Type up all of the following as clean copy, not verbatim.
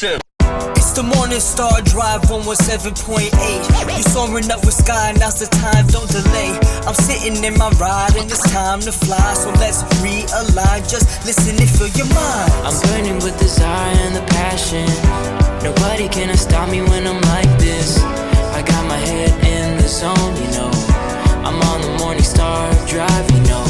It's the Morning Star Drive 117.8. You soaring up with sky, now's the time, don't delay. I'm sitting in my ride and it's time to fly. So let's realign, just listen and fill your mind. I'm burning with desire and the passion. Nobody can stop me when I'm like this. I got my head in the zone, you know. I'm on the Morning Star Drive, you know.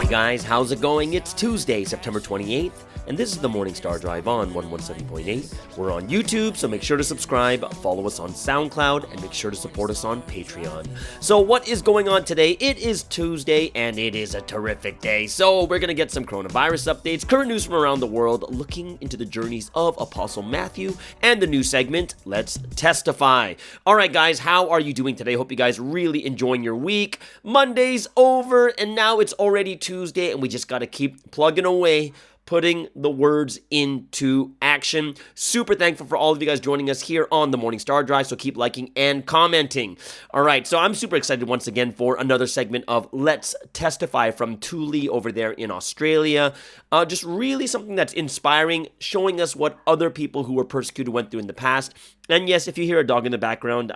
Hey guys, how's it going? It's Tuesday, September 28th. And this is the Morning Star Drive on 117.8. We're on YouTube, so make sure to subscribe, follow us on SoundCloud, and make sure to support us on Patreon. So what is going on today? It is Tuesday, and it is a terrific day. So we're going to get some coronavirus updates, current news from around the world, looking into the journeys of Apostle Matthew, and the new segment, Let's Testify. All right, guys, how are you doing today? Hope you guys really enjoying your week. Monday's over, and now it's already Tuesday, and we just got to keep plugging away, putting the words into action. Super thankful for all of you guys joining us here on the Morning Star Drive, so keep liking and commenting. All right, so I'm super excited once again for another segment of Let's Testify from Thule over there in Australia. Just really something that's inspiring, showing us what other people who were persecuted went through in the past. And yes, if you hear a dog in the background,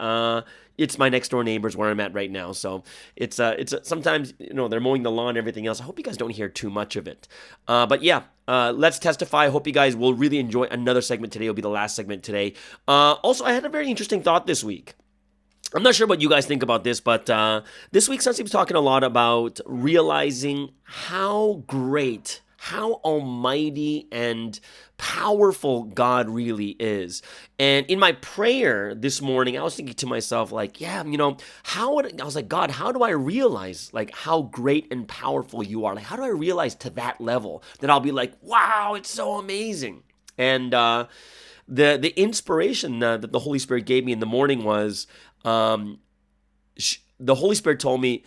it's my next door neighbors where I'm at right now. So it's sometimes, you know, they're mowing the lawn and everything else. I hope you guys don't hear too much of it. But yeah, Let's Testify. I hope you guys will really enjoy another segment today. It'll be the last segment today. Also, I had a very interesting thought this week. I'm not sure what you guys think about this, but this week Sunseem's talking a lot about realizing how great, how almighty and powerful God really is. And in my prayer this morning, I was thinking to myself, like, yeah, you know, I was like, God, how do I realize, like, how great and powerful you are? Like, how do I realize to that level that I'll be like, wow, it's so amazing? And the inspiration that the Holy Spirit gave me in the morning was, the Holy Spirit told me,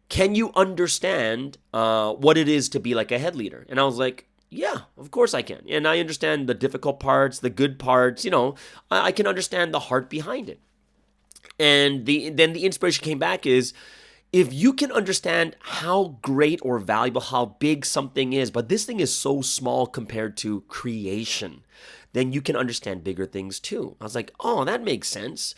can you understand what it is to be like a head leader? And I was like, yeah, of course I can. And I understand the difficult parts, the good parts, you know, I can understand the heart behind it. And then the inspiration came back is, if you can understand how great or valuable, how big something is, but this thing is so small compared to creation, then you can understand bigger things too. I was like, oh, that makes sense.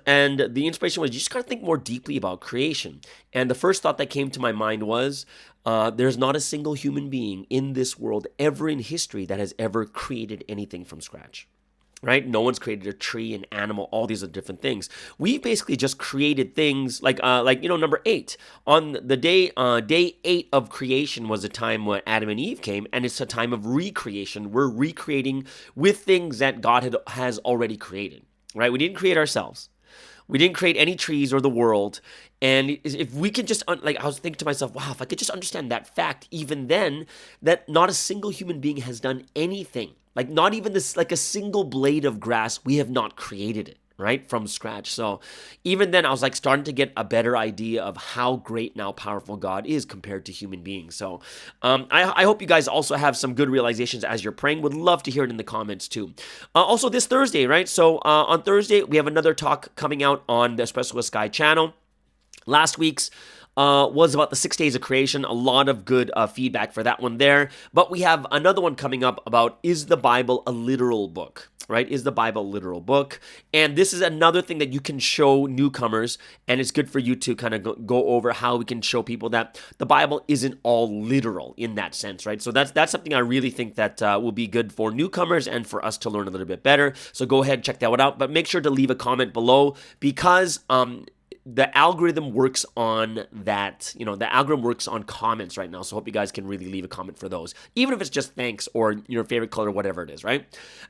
And the inspiration was, you just got to think more deeply about creation. And the first thought that came to my mind was, there's not a single human being in this world ever in history that has ever created anything from scratch. Right? No one's created a tree, an animal, all these are different things. We've basically just created things like number 8. On the day 8 of creation was a time when Adam and Eve came, and it's a time of recreation. We're recreating with things that God has already created. Right? We didn't create ourselves. We didn't create any trees or the world. And if we could just, I was thinking to myself, wow, if I could just understand that fact, even then, that not a single human being has done anything. Like not even this, like a single blade of grass, we have not created it, right, from scratch. So even then I was like starting to get a better idea of how great and how powerful God is compared to human beings. So I hope you guys also have some good realizations as you're praying. Would love to hear it in the comments too. Also this Thursday, right? So on Thursday, we have another talk coming out on the Espresso with Sky channel. Last week's was about the 6 days of creation. A lot of good feedback for that one there. But we have another one coming up about, is the Bible a literal book? Right? Is the Bible a literal book? And this is another thing that you can show newcomers, and it's good for you to kind of go over how we can show people that the Bible isn't all literal in that sense, right? So that's something I really think that will be good for newcomers and for us to learn a little bit better. So go ahead, check that one out. But make sure to leave a comment below, because the algorithm works on that, the algorithm works on comments right now. So I hope you guys can really leave a comment for those, even if it's just thanks or your favorite color, whatever it is, right?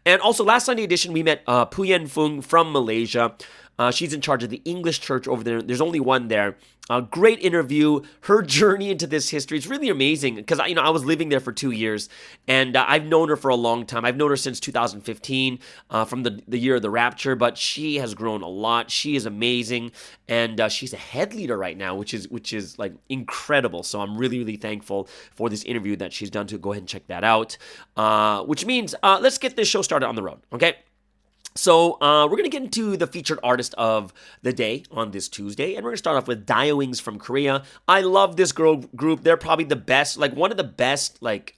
And also last Sunday edition, we met Puyen Fung from Malaysia. She's in charge of the English church over there. There's only one there. Great interview. Her journey into this history. It's really amazing because I was living there for 2 years, and I've known her for a long time. I've known her since 2015, from the year of the rapture. But she has grown a lot. She is amazing, and she's a head leader right now, which is like incredible. So I'm really, really thankful for this interview that she's done. To go ahead and check that out. Which means let's get this show started on the road. Okay. So we're going to get into the featured artist of the day on this Tuesday, and we're going to start off with Diowings from Korea. I love this girl group. They're probably the best, like one of the best, like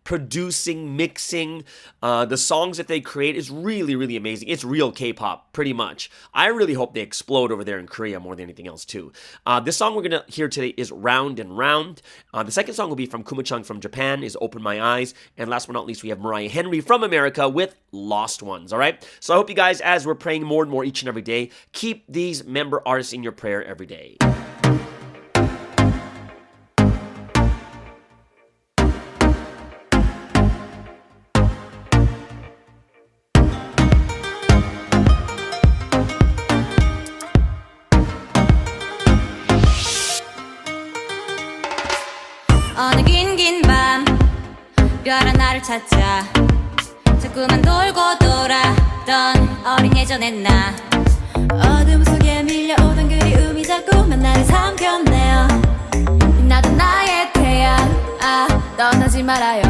producing, mixing. The songs that they create is really, really amazing. It's real K-pop, pretty much. I really hope they explode over there in Korea more than anything else too. This song we're going to hear today is Round and Round. The second song will be from Kumo-chung from Japan, is Open My Eyes. And last but not least, we have Mariah Henry from America with Lost Ones, all right? So I hope you guys, as we're praying more and more each and every day, keep these member artists in your prayer every day. 어느 긴 밤 별한 나를 찾자 자꾸만 돌고 돌았던 어린 예전의 나 어둠 속에 밀려오던 그리움이 자꾸만 나를 삼켰네요 빛나던 나의 태양 떠나지 말아요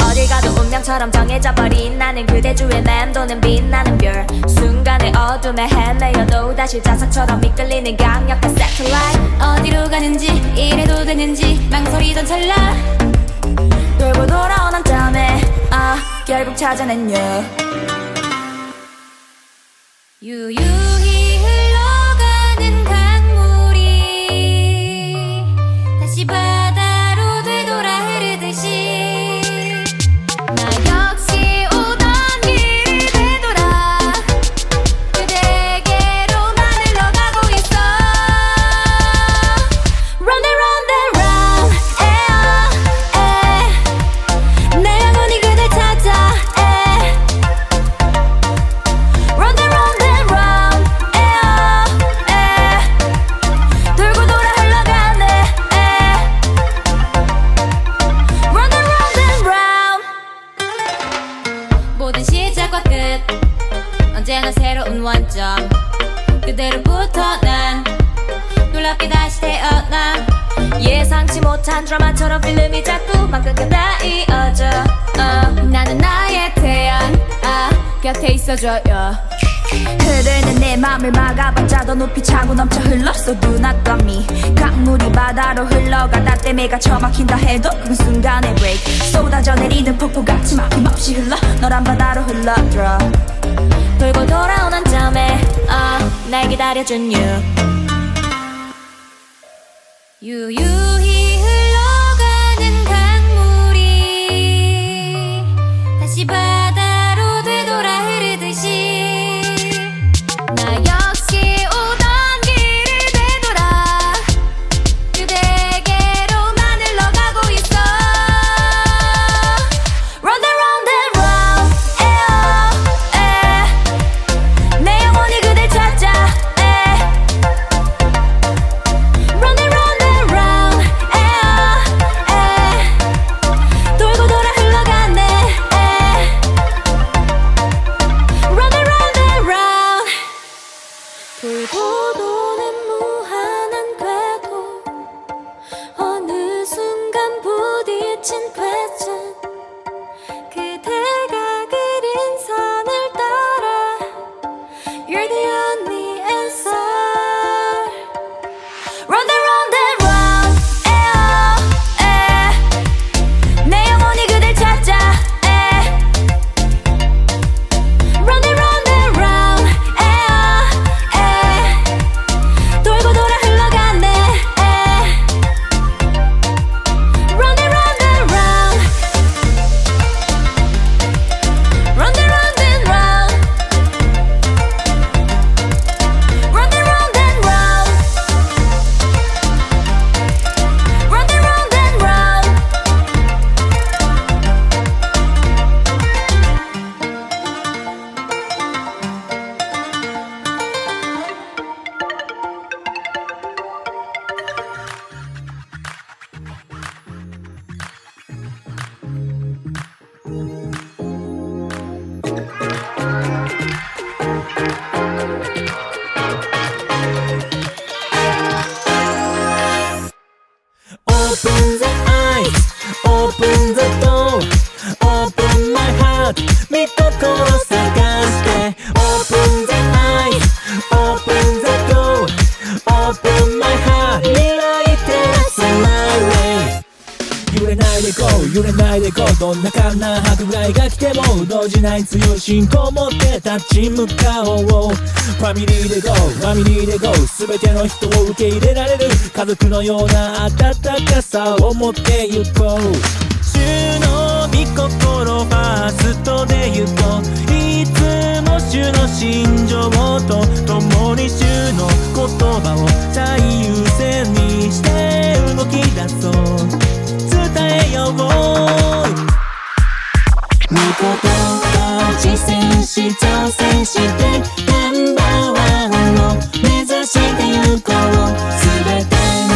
어딜 가도 운명처럼 정해져 버린 나는 그대 주위에 맴도는 빛나는 별 순간의 어둠에 헤매여도 다시 자석처럼 이끌리는 강력한 새틀라이트 어디로 가는지 이래도 되는지 망설이던 찰나 돌고 돌아온 한참에 결국 찾아낸 you 유유히 흘러가는 강물이 다시 바다로 되돌아 흐르듯이 나 역시 오던 길을 되돌아 그대게로만 흘러가고 있어 Round and round and round 내 영혼이 그댈 찾아 Round and round and round 돌고 돌아 흘러가네 Round and round and round 모든 시작과 끝 언제나 새로운 원점 그대로부터 난 놀랍게 다시 태어나 예상치 못한 드라마처럼 필름이 자꾸만 끊겨다 이어져 나는 나의 태양 곁에 있어줘요 흐르는 내 맘을 막아봤자 더 높이 차고 넘쳐 흘렀어 Do not stop me 강물이 바다로 흘러가 나 때문에 갇혀 막힌다 해도 그 순간에 break 쏟아져 내리는 폭포같이 막힘없이 흘러 너란 바다로 흘러들어 돌고 돌아온 한참에 날 기다려준 you 유유히 흘러가는 강물이 다시 바다로 되돌아 흐르듯이 나 역시 오던 길을 되돌아 그대게로만 흘러가고 있어 Round and round and round 내 영혼이 그댈 찾아 Round and round and round 돌고 돌아 흘러가네 Round and round and round 돌고 도는 무한한 궤도 어느 순간 부딪힌 question 그대가 그린 선을 따라 You're the only answer Round and round and round 내 영혼이 그댈 찾아 Round and round and round 돌고 돌아 흘러가네 Round and round and round Round and round and round Round and round and round Round and round and round Open the eyes, open the door, open my heart, み心探してこうどんなかな迫害が来ても動じない強い信仰を持って立ち向かおう。ファミリーで GO ファミリーで GO 全ての人を受け入れられる家族のような温かさを持ってゆこう。主の御心ファーストでゆこう。いつも主の心情と共に主の言葉を最優先にして動き出そう伝えよう。御言葉を実践し挑戦してナンバーワンを目指してゆこう。全て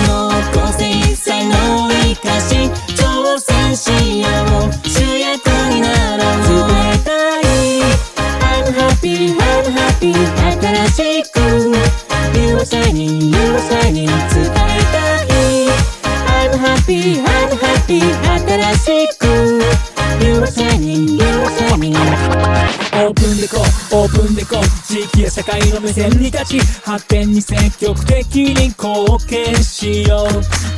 の個性才能生かし挑戦しよう。主役になろう。伝えたい I'm happy I'm happy 新しく You are shining You are shining 伝えたい I'm happy I'm happy 新しく You are shining You are shining オープンでこうオープンでこう地域や社会の目線に立ち発展に積極的に貢献しよう。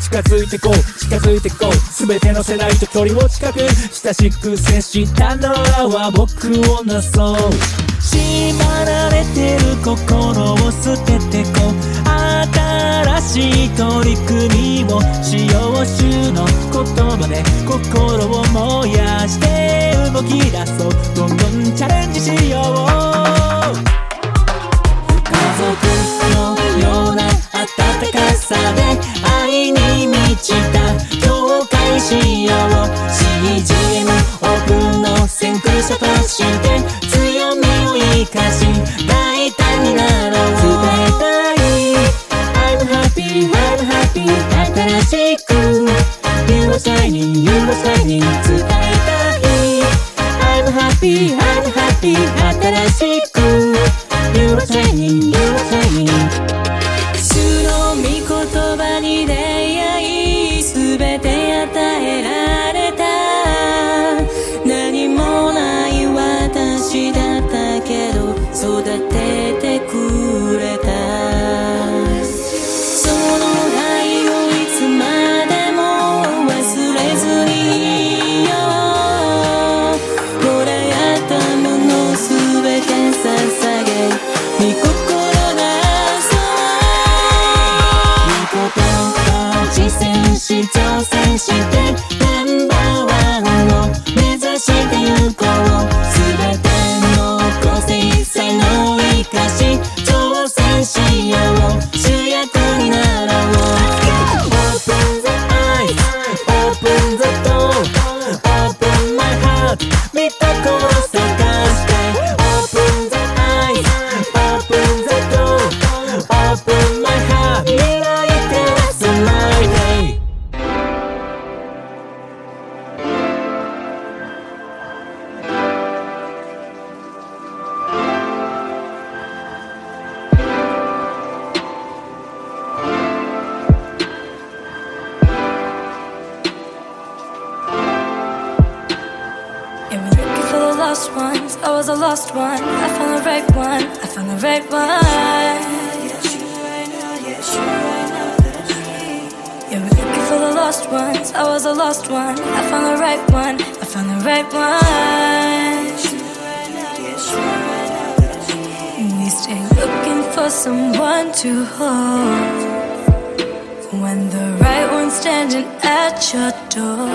近づいてこう近づいてこう全ての世代と距離を近く親しく接したならは僕をなそう。縛られてる心を捨ててこう新しい取り組みをしよう。主の言葉で心を燃やして動き出そう。どんどんチャレンジしよう。家族のような温かさで愛に満ちた教会しよう。 CGM オープンの先駆者として強みを生かし大胆になろう。伝えたい I'm happy I'm happy 新しく You are shining You are shining 伝えたい I'm happy I'm happy 新しく You are shining You are shining 主の御言葉に出会い全て与えられた。何もない私だったけど育ててくれた。その愛をいつまでも忘れずにいよう。ほらやったものすべて捧げ御心な実践し挑戦してナンバーワンを目指してゆこう。全ての個性才能生かし挑戦しよう。主役になろう。 Open the eyes Open the door Open my heart 見た心探して Open the eyes Open the door Open my heart 未来照らす my way。 Yeah, we're looking for the lost ones. I was a lost one. I found the right one. I found the right one. Yeah, we're looking for the lost ones. I was a lost one. I found the right one. I found the right one. We stay looking for someone to hold when the right one's standing at your door.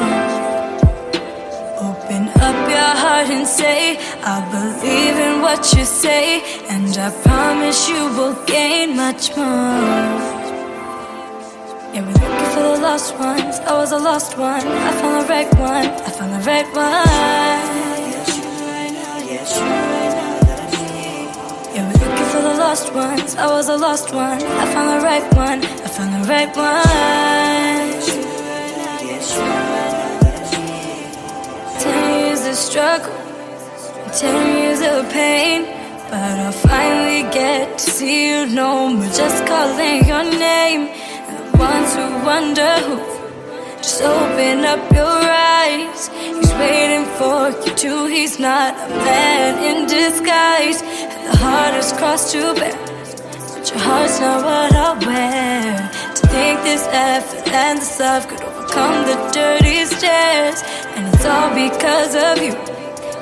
Open up your heart and say, I believe in what you say, and I promise you will gain much more. Yeah, we're looking for the lost ones. I was a lost one. I found the right one. I found the right one. Yeah, we're looking for the lost ones. I was a lost one. I found the right one. I found the right one. 10 years of struggle, 10 years of pain, but I'll finally get to see you no more. Just calling your name, and the ones who wonder who, just open up your eyes. He's waiting for you too. He's not a man in disguise. And the hardest cross to bear, but your heart's not what I wear. To think this effort and this love could overcome come the dirty stairs. And it's all because of you.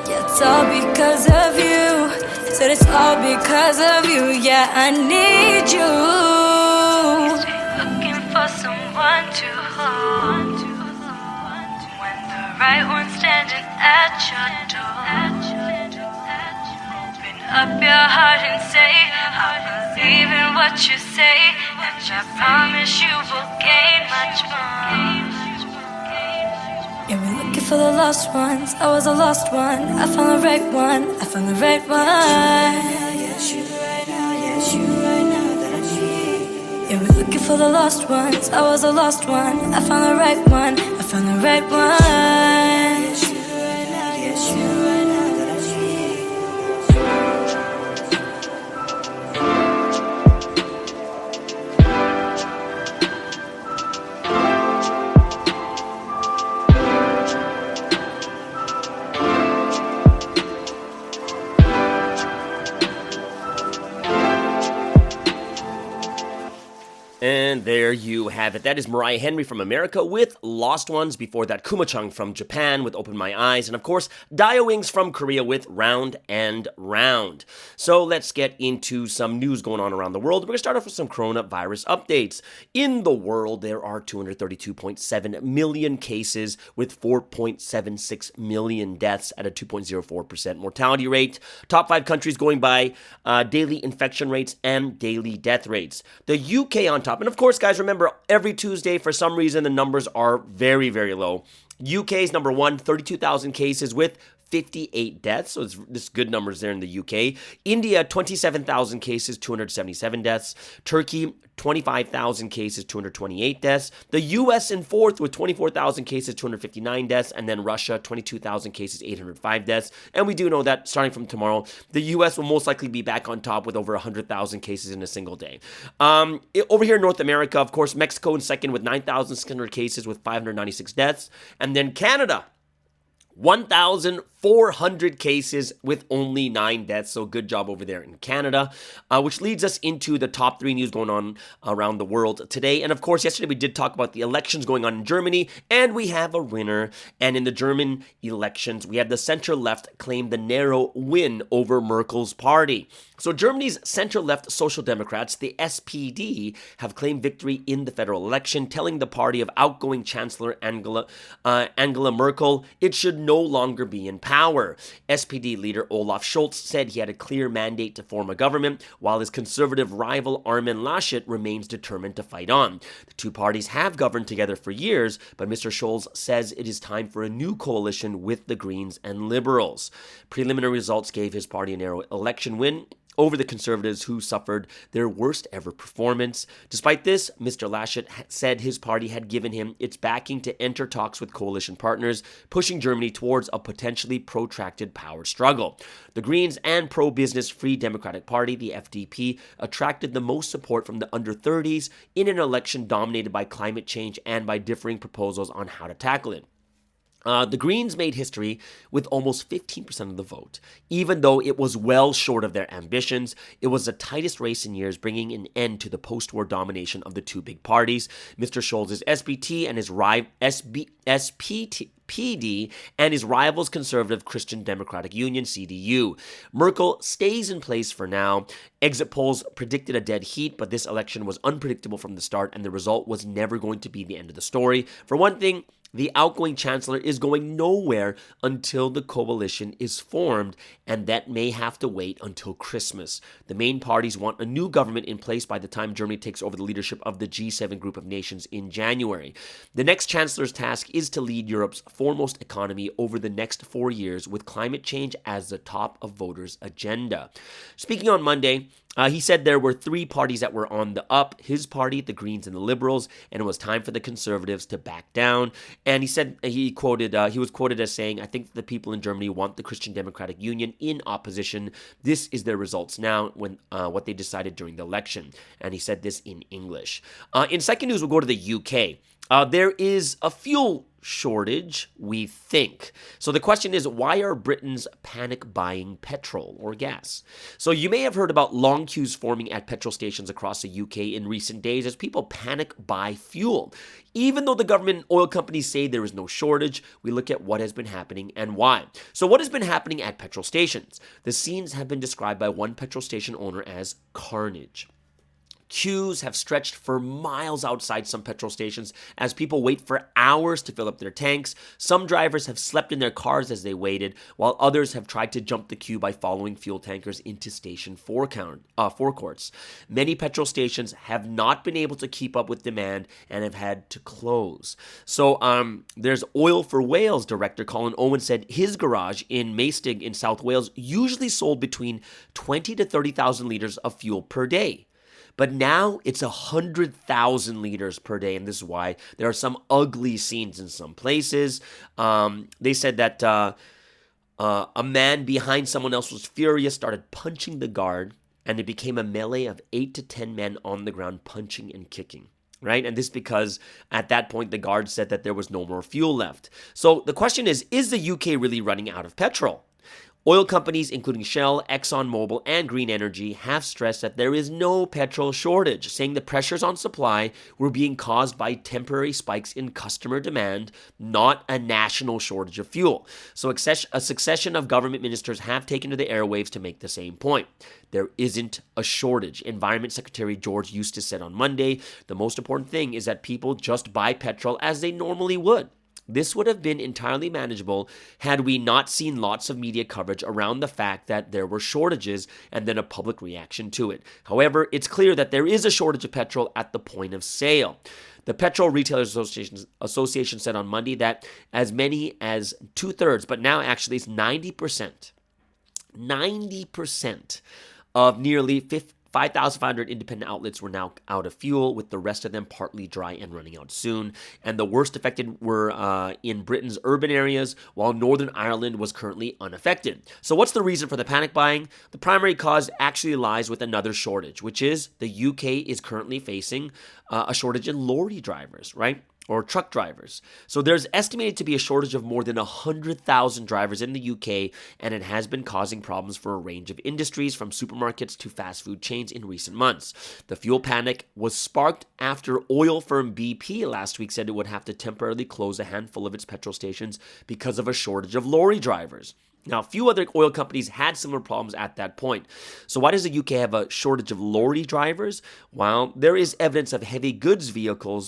Yeah, it's all because of you. Said it's all because of you. Yeah, I need you. Looking for someone to hold when the right one's standing at your door. Open up your heart and say, I believe in what you say, and I promise you will gain much more. Yeah, we're looking for the lost ones. I was a lost one. I found the right one. I found the right one. Yes, you right now. Yes, you right now that I need. Yeah, we're looking for the lost ones. I was a lost one. I found the right one. I found the right one. Yes, you right now. Yes, you right now that I need. And there you have it. That is Mariah Henry from America with Lost Ones. Before that, Kuma-chung from Japan with Open My Eyes. And of course, Dio Wings from Korea with Round and Round. So let's get into some news going on around the world. We're going to start off with some coronavirus updates. In the world, there are 232.7 million cases with 4.76 million deaths at a 2.04% mortality rate. Top 5 countries going by daily infection rates and daily death rates. The UK on top. And of course, guys, remember, every Tuesday, for some reason, the numbers are very, very low. UK's number 1, 32,000 cases with 58 deaths, so it's good numbers there in the UK. India, 27,000 cases, 277 deaths. Turkey, 25,000 cases, 228 deaths. The US in 4th with 24,000 cases, 259 deaths. And then Russia, 22,000 cases, 805 deaths. And we do know that starting from tomorrow, the US will most likely be back on top with over 100,000 cases in a single day. Over here in North America, of course, Mexico in 2nd with 9,600 cases with 596 deaths. And then Canada, 1,400 cases with only 9 deaths. So good job over there in Canada, which leads us into the top 3 news going on around the world today. And of course, yesterday we did talk about the elections going on in Germany, and we have a winner. And in the German elections, we had the center-left claim the narrow win over Merkel's party. So Germany's center-left Social Democrats, the SPD, have claimed victory in the federal election, telling the party of outgoing Chancellor Angela Merkel it should no longer be in power. SPD leader Olaf Scholz said he had a clear mandate to form a government, while his conservative rival Armin Laschet remains determined to fight on. The two parties have governed together for years, but Mr. Scholz says it is time for a new coalition with the Greens and Liberals. Preliminary results gave his party a narrow election win over the Conservatives, who suffered their worst ever performance. Despite this, Mr. Laschet said his party had given him its backing to enter talks with coalition partners, pushing Germany towards a potentially protracted power struggle. The Greens and pro-business Free Democratic Party, the FDP, attracted the most support from the under-30s in an election dominated by climate change and by differing proposals on how to tackle it. The Greens made history with almost 15% of the vote. Even though it was well short of their ambitions, it was the tightest race in years, bringing an end to the post-war domination of the two big parties. Mr. Scholz's SPD and his SPD and his rivals Conservative Christian Democratic Union, CDU. Merkel stays in place for now. Exit polls predicted a dead heat, but this election was unpredictable from the start, and the result was never going to be the end of the story. For one thing, the outgoing chancellor is going nowhere until the coalition is formed, and that may have to wait until Christmas. The main parties want a new government in place by the time Germany takes over the leadership of the G7 group of nations in January. The next chancellor's task is to lead Europe's foremost economy over the next 4 years, with climate change as the top of voters' agenda. Speaking on Monday, he said there were 3 parties that were on the up, his party, the Greens, and the Liberals, and it was time for the Conservatives to back down. And he said, he was quoted as saying, "I think the people in Germany want the Christian Democratic Union in opposition. This is their results now, when what they decided during the election." And he said this in English. In second news, we'll go to the UK. There is a fuel shortage, we think. So the question is, why are Britons panic buying petrol or gas? So you may have heard about long queues forming at petrol stations across the UK in recent days as people panic buy fuel. Even though the government and oil companies say there is no shortage, we look at what has been happening and why. So what has been happening at petrol stations? The scenes have been described by one petrol station owner as carnage. Queues have stretched for miles outside some petrol stations as people wait for hours to fill up their tanks. Some drivers have slept in their cars as they waited, while others have tried to jump the queue by following fuel tankers into station forecourts. Many petrol stations have not been able to keep up with demand and have had to close. So there's Oil for Wales director Colin Owen said his garage in Maestig in South Wales usually sold between 20 to 30,000 liters of fuel per day. But now it's 100,000 liters per day, and this is why there are some ugly scenes in some places. They said that a man behind someone else was furious, started punching the guard, and it became a melee of 8 to 10 men on the ground punching and kicking. Right? And this because at that point the guard said that there was no more fuel left. So the question is the UK really running out of petrol? Oil companies, including Shell, ExxonMobil, and Green Energy, have stressed that there is no petrol shortage, saying the pressures on supply were being caused by temporary spikes in customer demand, not a national shortage of fuel. So a succession of government ministers have taken to the airwaves to make the same point. There isn't a shortage. Environment Secretary George Eustace said on Monday, the most important thing is that people just buy petrol as they normally would. This would have been entirely manageable had we not seen lots of media coverage around the fact that there were shortages and then a public reaction to it. However, it's clear that there is a shortage of petrol at the point of sale. The Petrol Retailers Association said on Monday that as many as 2/3, but now actually it's 90% of nearly 5,500 independent outlets were now out of fuel, with the rest of them partly dry and running out soon. And the worst affected were in Britain's urban areas, while Northern Ireland was currently unaffected. So what's the reason for the panic buying? The primary cause actually lies with another shortage, which is the UK is currently facing a shortage in lorry drivers, right? Or truck drivers. So there's estimated to be a shortage of more than 100,000 drivers in the UK, and it has been causing problems for a range of industries, from supermarkets to fast food chains in recent months. The fuel panic was sparked after oil firm BP last week said it would have to temporarily close a handful of its petrol stations because of a shortage of lorry drivers. Now, a few other oil companies had similar problems at that point. So why does the UK have a shortage of lorry drivers? Well, there is evidence of heavy goods vehicle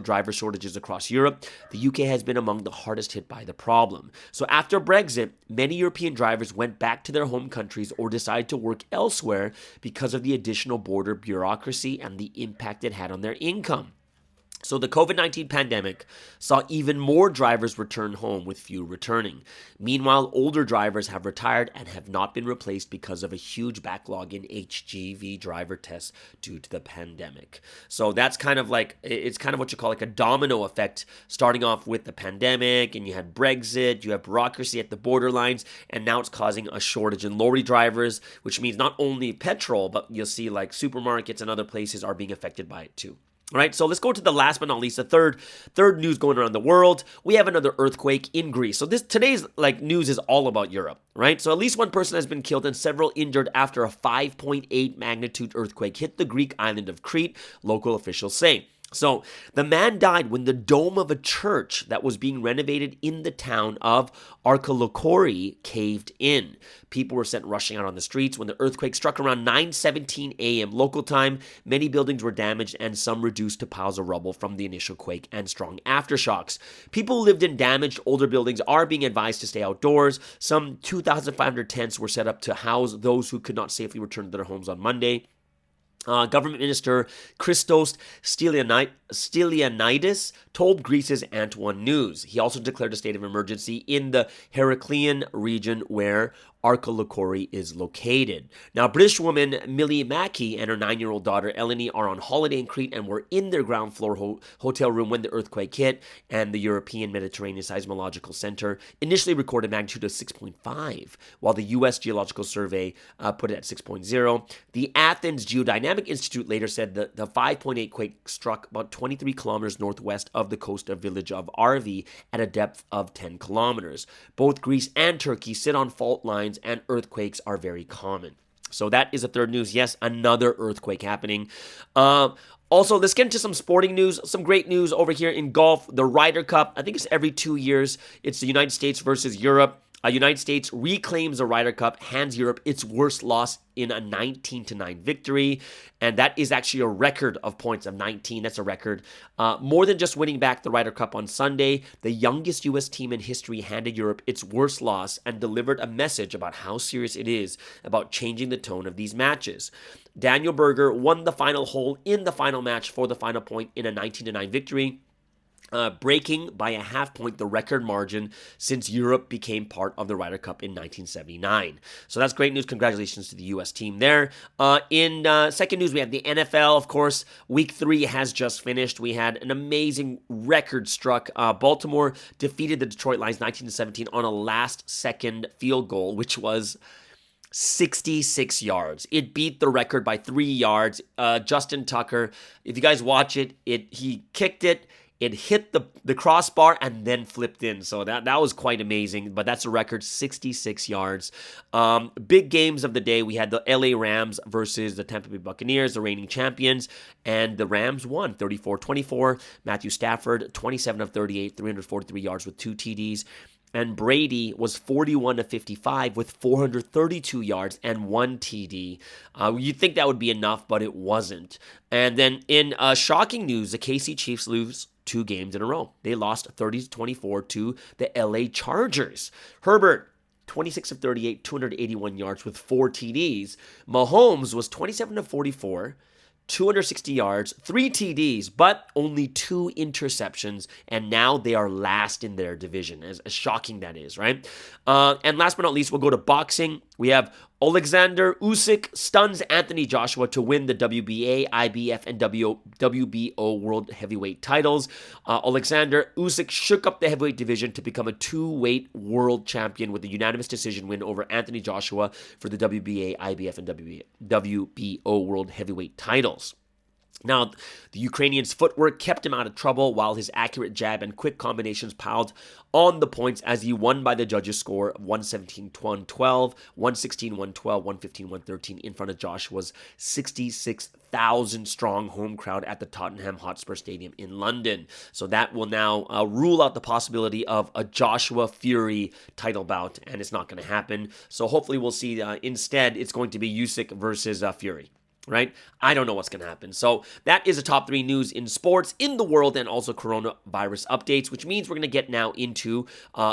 driver shortages across Europe. The UK has been among the hardest hit by the problem. So after Brexit, many European drivers went back to their home countries or decided to work elsewhere because of the additional border bureaucracy and the impact it had on their income. So the COVID-19 pandemic saw even more drivers return home, with few returning. Meanwhile, older drivers have retired and have not been replaced because of a huge backlog in HGV driver tests due to the pandemic. So that's kind of like, it's kind of what you call like a domino effect, starting off with the pandemic, and you had Brexit, you have bureaucracy at the borderlines, and now it's causing a shortage in lorry drivers, which means not only petrol, but you'll see like supermarkets and other places are being affected by it too. All right, so let's go to the last but not least, the third news going around the world. We have another earthquake in Greece. So today's news is all about Europe, right? So at least one person has been killed and several injured after a 5.8 magnitude earthquake hit the Greek island of Crete, local officials say. So the man died when the dome of a church that was being renovated in the town of Arkalokori caved in. People were sent rushing out on the streets when the earthquake struck around 9:17 a.m. local time. Many buildings were damaged and some reduced to piles of rubble from the initial quake and strong aftershocks. People who lived in damaged older buildings are being advised to stay outdoors. Some 2,500 tents were set up to house those who could not safely return to their homes on Monday. Government Minister Christos Stylianidis told Greece's Ant One News. He also declared a state of emergency in the Heraklion region where Arkalakori is located. Now, British woman Millie Mackey and her 9-year-old daughter Eleni are on holiday in Crete and were in their ground floor hotel room when the earthquake hit, and the European Mediterranean Seismological Center initially recorded magnitude of 6.5, while the U.S. Geological Survey put it at 6.0. The Athens Geodynamic Institute later said that the 5.8 quake struck about 23 kilometers northwest of the coastal village of Arvi at a depth of 10 kilometers. Both Greece and Turkey sit on fault lines, and earthquakes are very common. So that is the third news. Yes, another earthquake happening. Also, let's get into some sporting news. Some great news over here in golf. The Ryder Cup, I think it's every 2 years. It's the United States versus Europe. United States reclaims the Ryder Cup, hands Europe its worst loss in a 19-9 victory. And that is actually a record of points of 19. That's a record. More than just winning back the Ryder Cup on Sunday, the youngest U.S. team in history handed Europe its worst loss and delivered a message about how serious it is about changing the tone of these matches. Daniel Berger won the final hole in the final match for the final point in a 19-9 victory, breaking by a half point the record margin since Europe became part of the Ryder Cup in 1979. So that's great news. Congratulations to the U.S. team there. In second news, we have the NFL. Of course, Week 3 has just finished. We had an amazing record struck. Baltimore defeated the Detroit Lions 19-17 on a last-second field goal, which was 66 yards. It beat the record by 3 yards. Justin Tucker, if you guys watch it, he kicked it. It hit the crossbar and then flipped in. So that was quite amazing. But that's a record, 66 yards. Big games of the day. We had the LA Rams versus the Tampa Bay Buccaneers, the reigning champions. And the Rams won 34-24. Matthew Stafford, 27 of 38, 343 yards with 2 TDs. And Brady was 41 of 55 with 432 yards and 1 TD. You'd think that would be enough, but it wasn't. And then in shocking news, the KC Chiefs lose 2 games in a row. They lost 30-24 to the LA Chargers. Herbert, 26 of 38, 281 yards with 4 TDs. Mahomes was 27 of 44. 260 yards, 3 TDs, but only 2 interceptions, and now they are last in their division, as shocking that is, right? And last but not least, we'll go to boxing. We have Alexander Usyk stuns Anthony Joshua to win the WBA, IBF, and WBO World Heavyweight titles. Alexander Usyk shook up the heavyweight division to become a 2-weight world champion with a unanimous decision win over Anthony Joshua for the WBA, IBF, and WBO World Heavyweight titles. Now, the Ukrainian's footwork kept him out of trouble while his accurate jab and quick combinations piled on the points as he won by the judges' score of 117-112, 116-112, 115-113 in front of Joshua's 66,000-strong home crowd at the Tottenham Hotspur Stadium in London. So that will now rule out the possibility of a Joshua Fury title bout, and it's not going to happen. So hopefully we'll see instead it's going to be Usyk versus Fury. Right? I don't know what's going to happen. So that is the top 3 news in sports, in the world, and also coronavirus updates, which means we're going to get now into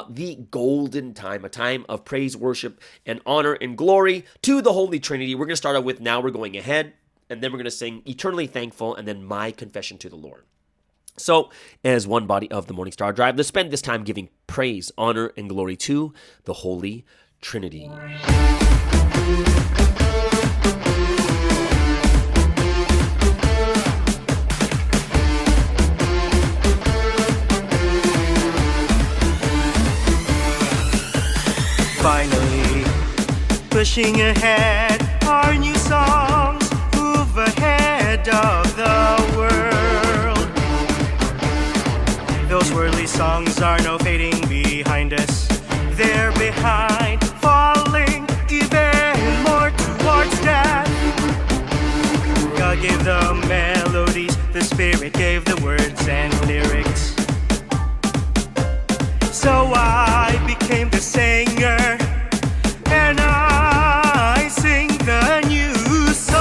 the golden time, a time of praise, worship, and honor and glory to the Holy Trinity. We're going to start out with Now We're Going Ahead, and then we're going to sing Eternally Thankful, and then My Confession to the Lord. So, as one body of the Morning Star Drive, let's spend this time giving praise, honor, and glory to the Holy Trinity. Finally, pushing ahead, our new songs move ahead of the world. Those worldly songs are now fading behind us. They're behind, falling even more towards death. God gave the melodies, the Spirit gave the words and lyrics. So I became the singer, and I sing the new songs.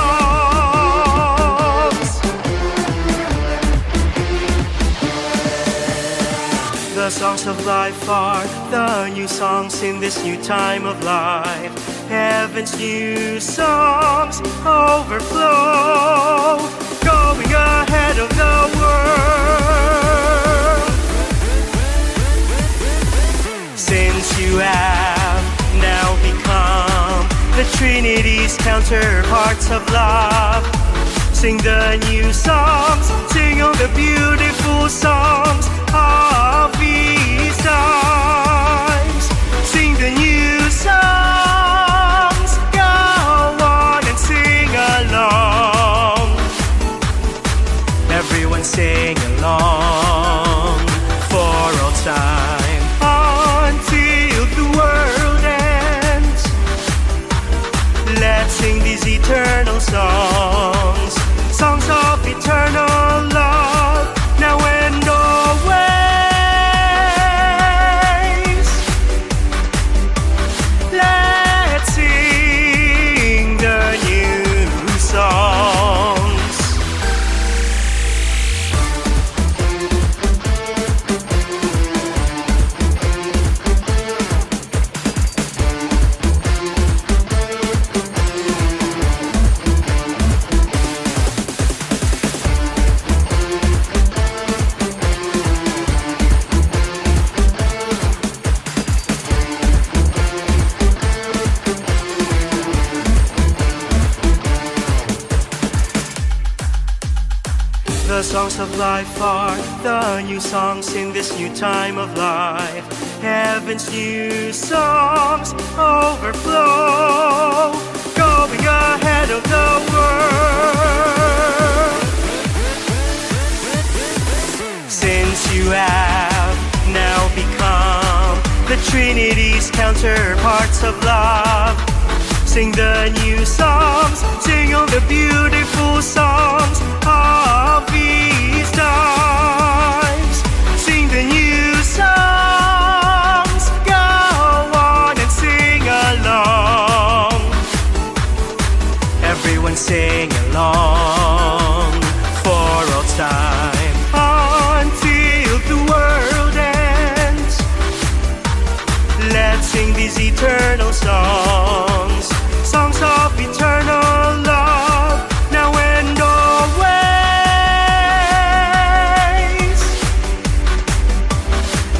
The songs of life are the new songs in this new time of life. Heaven's new songs overflow, going ahead of the world. Since you have now become the Trinity's counterparts of love. Sing the new songs, sing all the beautiful songs of these times. Sing the new songs, go on and sing along. Everyone sing along for all time until the world ends. Let's sing these eternal songs, songs of eternal love, now and always. Let's sing the new songs. The songs of life are the new songs in this new time of life. Heaven's new songs overflow, going ahead of the world. Since you have now become the Trinity's counterparts of love, sing the new songs, sing all the beautiful songs of these times. Sing the new songs, go on and sing along. Everyone sing along for all time until the world ends. Let's sing these eternal songs, songs of eternal love, now and always.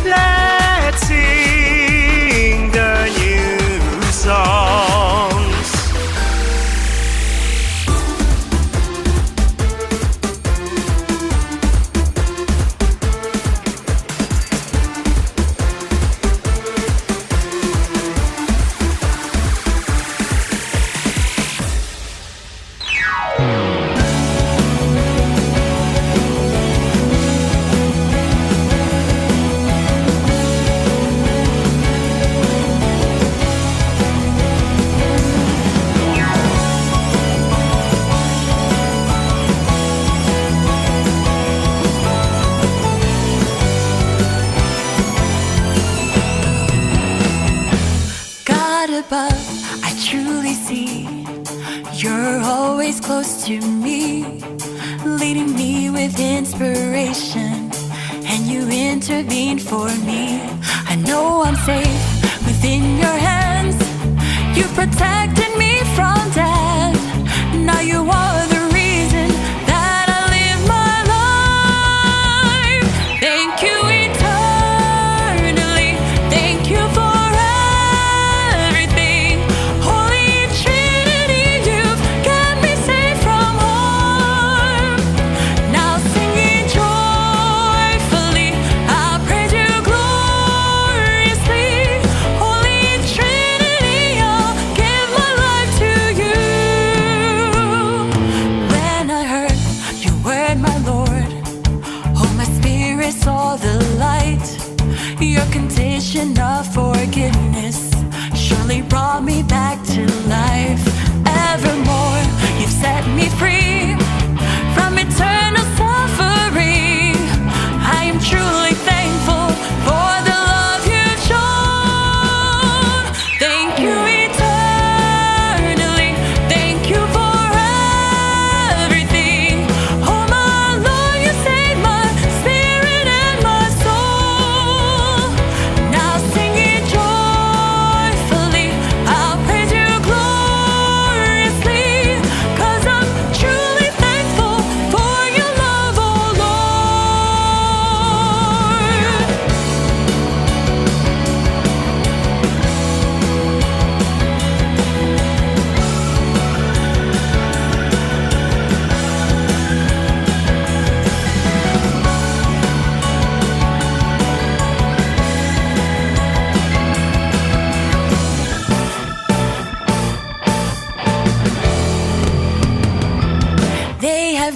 Let's sing the new songs. God above, I truly see you're always close to me, leading me with inspiration, and you intervene for me. I know I'm safe within your hands. You protected me from death. Now you are the reason that I live my life. Thank you eternally. Thank you for everything. Holy Trinity, you've kept me safe from harm. Now singing joyfully, I praise you gloriously. Holy Trinity, I'll give my life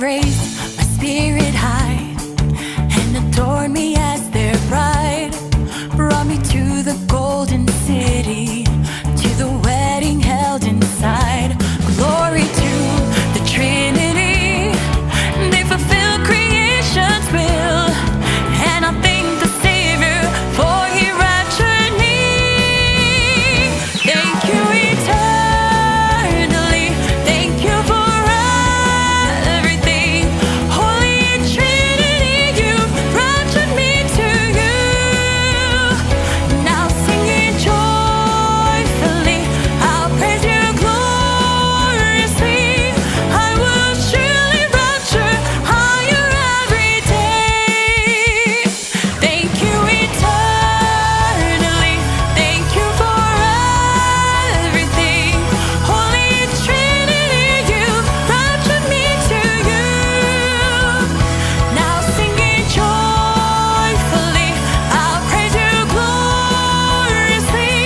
raised my spirit high and adored me as their bride. Brought me to the golden city, to the wedding held inside. Glory to the Trinity, they fulfill creation's will, and I thank the Savior for He raptured me. Thank you eternally, thank you for everything. Holy Trinity, you raptured me to you. Now singing joyfully, I'll praise you gloriously. I will surely rapture higher every day. Thank you eternally, thank you for everything. Holy Trinity, you raptured me to you. Now singing joyfully, I'll praise you gloriously.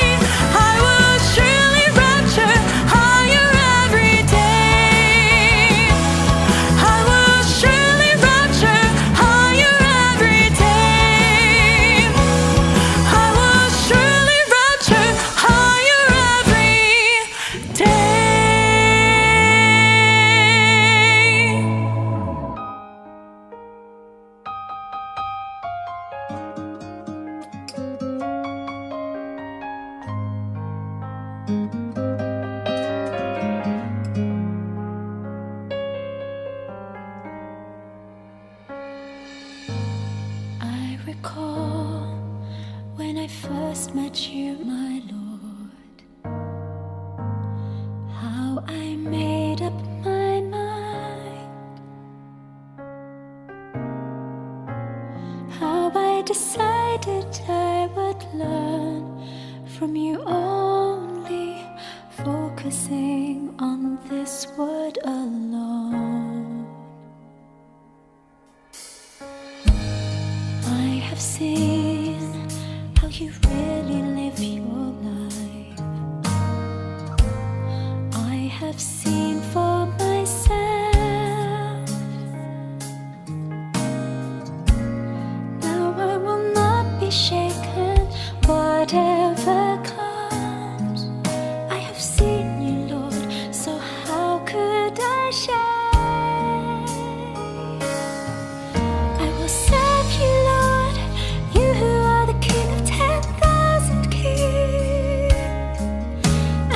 I will surely rapture higher every day. I will surely rapture higher every day. I will surely rapture higher every day. I recall when I first met you, my Lord, how I made up my mind, how I decided I would learn from you only, focusing on this word alone. I have seen how you really live your life. I have seen for myself. Now I will not be shaken, whatever comes. I have seen you, Lord, so how could I share? I will serve you, Lord, you who are the King of 10,000 kings.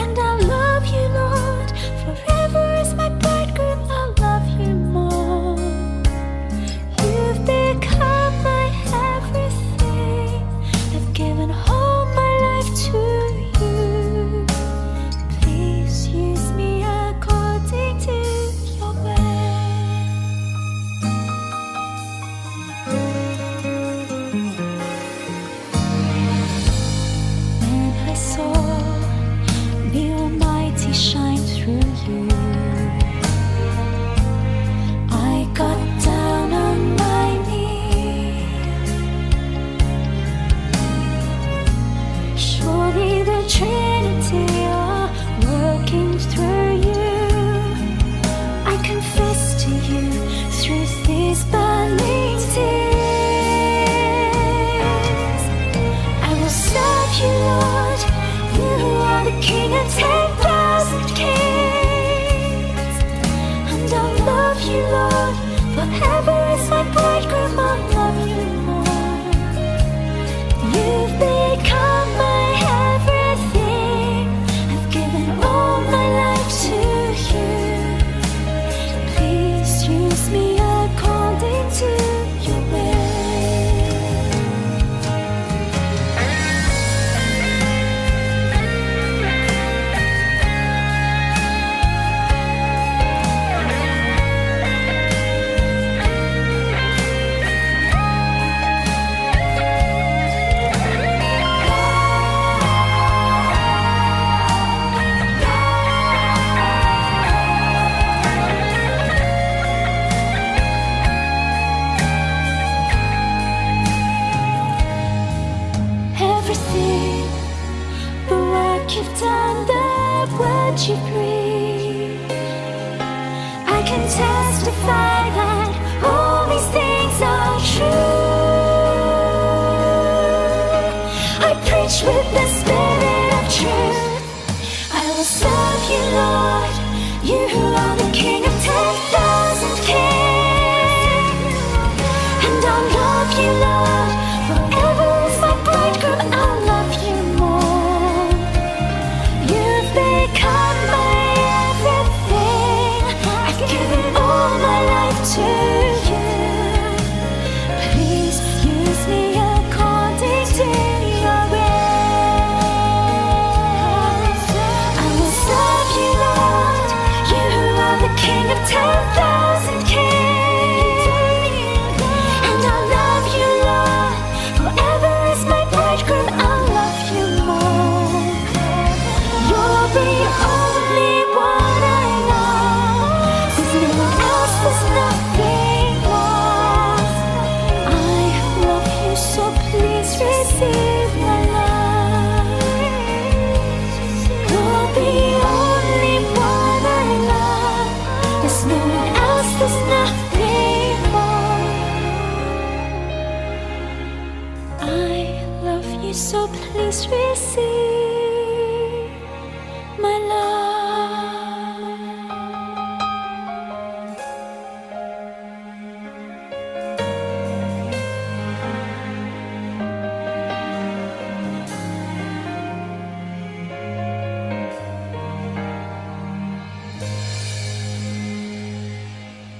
And I'll love you, Lord, forever as my bridegroom. I'll love you more. You've become my everything. I've given all my life to you. Please use me according to your way. When I saw the Almighty shine through you, I got down on my knees. Surely the Trinity are working through you. I confess to you through these burning tears. I will serve you, Lord, you who are the King of 10,000 kings. And I'll love you, Lord, forever as my bridegroom. I'll love you more. You've become my everything. I've given all my life to you. Please use me according to your will. Everything, the work you've done, the word you breathe, I can testify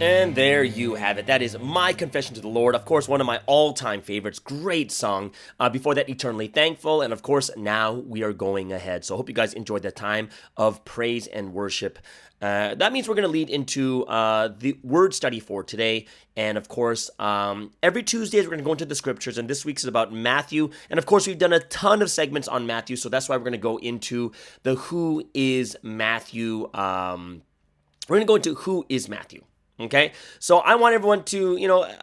And there you have it. That is My Confession to the Lord. Of course, one of my all-time favorites. Great song. Before that, Eternally Thankful. And of course, Now We Are Going Ahead. So I hope you guys enjoyed the time of praise and worship. That means we're going to lead into the word study for today. And of course, every Tuesdays we're going to go into the scriptures. And this week's is about Matthew. And of course, we've done a ton of segments on Matthew. So that's why we're going to go into the Who is Matthew. We're going to go into Who is Matthew. Okay, so I want everyone to,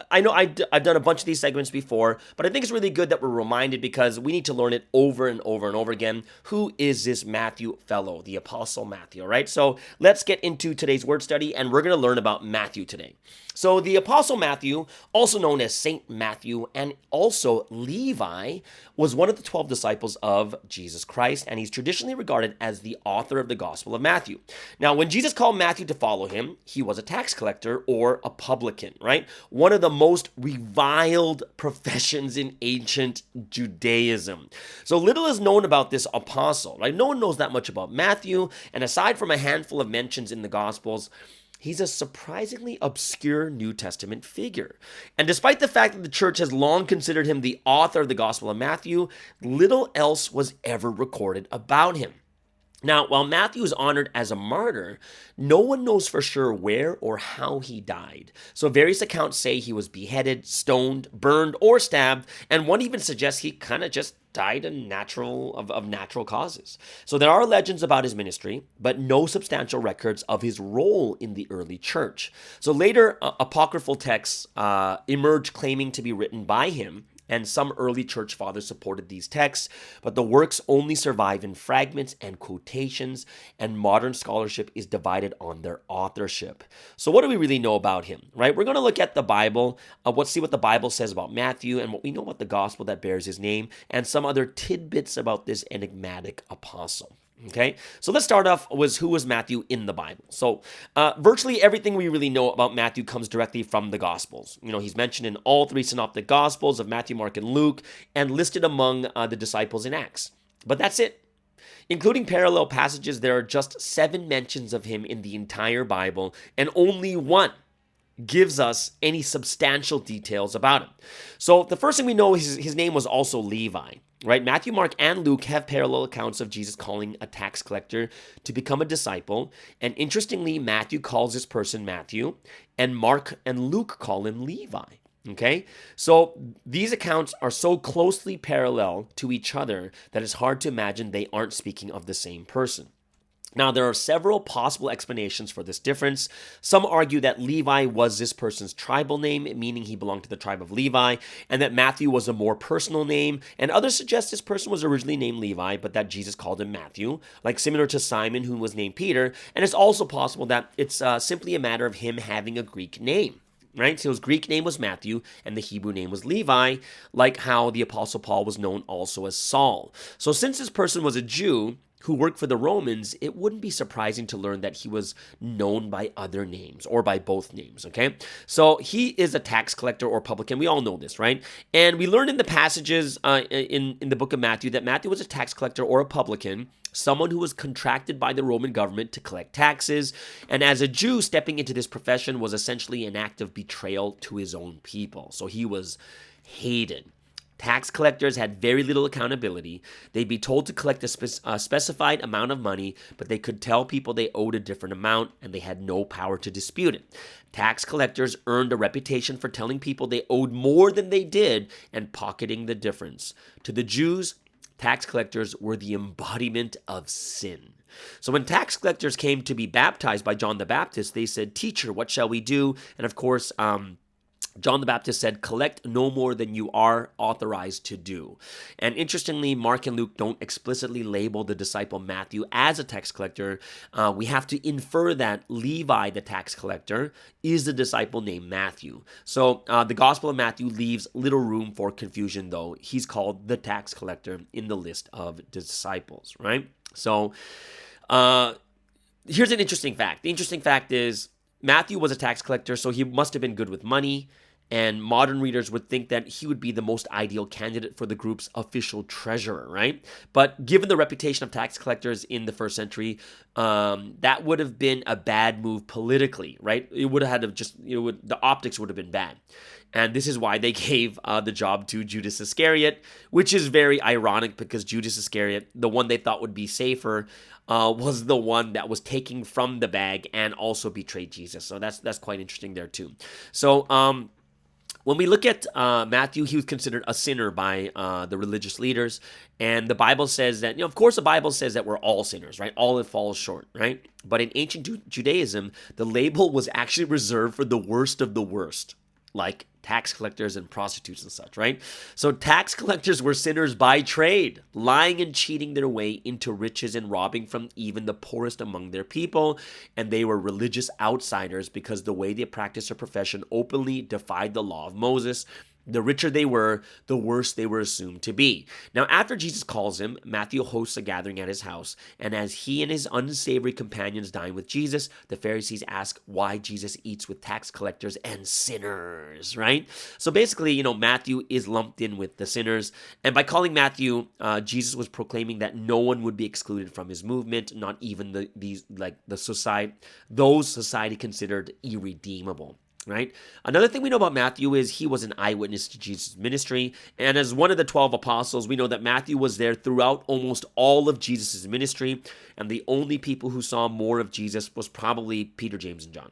I know I've done a bunch of these segments before, but I think it's really good that we're reminded because we need to learn it over and over and over again. Who is this Matthew fellow, the Apostle Matthew, all right? So let's get into today's word study, and we're going to learn about Matthew today. So the Apostle Matthew, also known as Saint Matthew, and also Levi, was one of the 12 disciples of Jesus Christ, and he's traditionally regarded as the author of the Gospel of Matthew. Now, when Jesus called Matthew to follow him, he was a tax collector or a publican, right? One of the most reviled professions in ancient Judaism. So little is known about this apostle, right? No one knows that much about Matthew, and aside from a handful of mentions in the Gospels, he's a surprisingly obscure New Testament figure. And despite the fact that the church has long considered him the author of the Gospel of Matthew, little else was ever recorded about him. Now, while Matthew is honored as a martyr, no one knows for sure where or how he died. So various accounts say he was beheaded, stoned, burned, or stabbed, and one even suggests he kind of just died of natural causes. So there are legends about his ministry, but no substantial records of his role in the early church. So later, apocryphal texts emerged claiming to be written by him, and some early church fathers supported these texts, but the works only survive in fragments and quotations, and modern scholarship is divided on their authorship. So what do we really know about him, right? We're going to look at the Bible, let's see what the Bible says about Matthew and what we know about the gospel that bears his name, and some other tidbits about this enigmatic apostle. Okay, so let's start off with who was Matthew in the Bible. So virtually everything we really know about Matthew comes directly from the Gospels. He's mentioned in all three synoptic Gospels of Matthew, Mark, and Luke, and listed among the disciples in Acts. But that's it. Including parallel passages, there are just 7 mentions of him in the entire Bible, and only one gives us any substantial details about him. So the first thing we know is his name was also Levi, right? Matthew, Mark, and Luke have parallel accounts of Jesus calling a tax collector to become a disciple. And interestingly, Matthew calls this person Matthew, and Mark and Luke call him Levi. Okay, so these accounts are so closely parallel to each other that it's hard to imagine they aren't speaking of the same person. Now, there are several possible explanations for this difference. Some argue that Levi was this person's tribal name, meaning he belonged to the tribe of Levi, and that Matthew was a more personal name. And others suggest this person was originally named Levi, but that Jesus called him Matthew, like similar to Simon, who was named Peter. And it's also possible that it's simply a matter of him having a Greek name. Right? So his Greek name was Matthew, and the Hebrew name was Levi, like how the Apostle Paul was known also as Saul. So since this person was a Jew who worked for the Romans, it wouldn't be surprising to learn that he was known by other names or by both names, okay? So he is a tax collector or publican. We all know this, right? And we learned in the passages in the book of Matthew that Matthew was a tax collector or a publican, someone who was contracted by the Roman government to collect taxes. And as a Jew, stepping into this profession was essentially an act of betrayal to his own people. So he was hated. Tax collectors had very little accountability. They'd be told to collect a specified amount of money, but they could tell people they owed a different amount, and they had no power to dispute it. Tax collectors earned a reputation for telling people they owed more than they did and pocketing the difference. To the Jews, tax collectors were the embodiment of sin. So when tax collectors came to be baptized by John the Baptist, they said, "Teacher, what shall we do?" And of course, John the Baptist said, "Collect no more than you are authorized to do." And interestingly, Mark and Luke don't explicitly label the disciple Matthew as a tax collector. We have to infer that Levi, the tax collector, is the disciple named Matthew. So the Gospel of Matthew leaves little room for confusion, though. He's called the tax collector in the list of disciples, right? So here's an interesting fact. The interesting fact is Matthew was a tax collector, so he must have been good with money. And modern readers would think that he would be the most ideal candidate for the group's official treasurer, right? But given the reputation of tax collectors in the first century, that would have been a bad move politically, right? It would have had the optics would have been bad. And this is why they gave the job to Judas Iscariot, which is very ironic because Judas Iscariot, the one they thought would be safer, was the one that was taking from the bag and also betrayed Jesus. So that's quite interesting there too. So when we look at Matthew, he was considered a sinner by the religious leaders. And the Bible says that, of course, the Bible says that we're all sinners, right? All that falls short, right? But in ancient Judaism, the label was actually reserved for the worst of the worst, like tax collectors and prostitutes and such, right? So tax collectors were sinners by trade, lying and cheating their way into riches and robbing from even the poorest among their people. And they were religious outsiders because the way they practiced their profession openly defied the law of Moses. The richer they were, the worse they were assumed to be. Now, after Jesus calls him, Matthew hosts a gathering at his house, and as he and his unsavory companions dine with Jesus, the Pharisees ask why Jesus eats with tax collectors and sinners, right? So basically, Matthew is lumped in with the sinners, and by calling Matthew, Jesus was proclaiming that no one would be excluded from his movement, not even those society considered irredeemable. Right? Another thing we know about Matthew is he was an eyewitness to Jesus' ministry. And as one of the 12 apostles, we know that Matthew was there throughout almost all of Jesus' ministry. And the only people who saw more of Jesus was probably Peter, James, and John.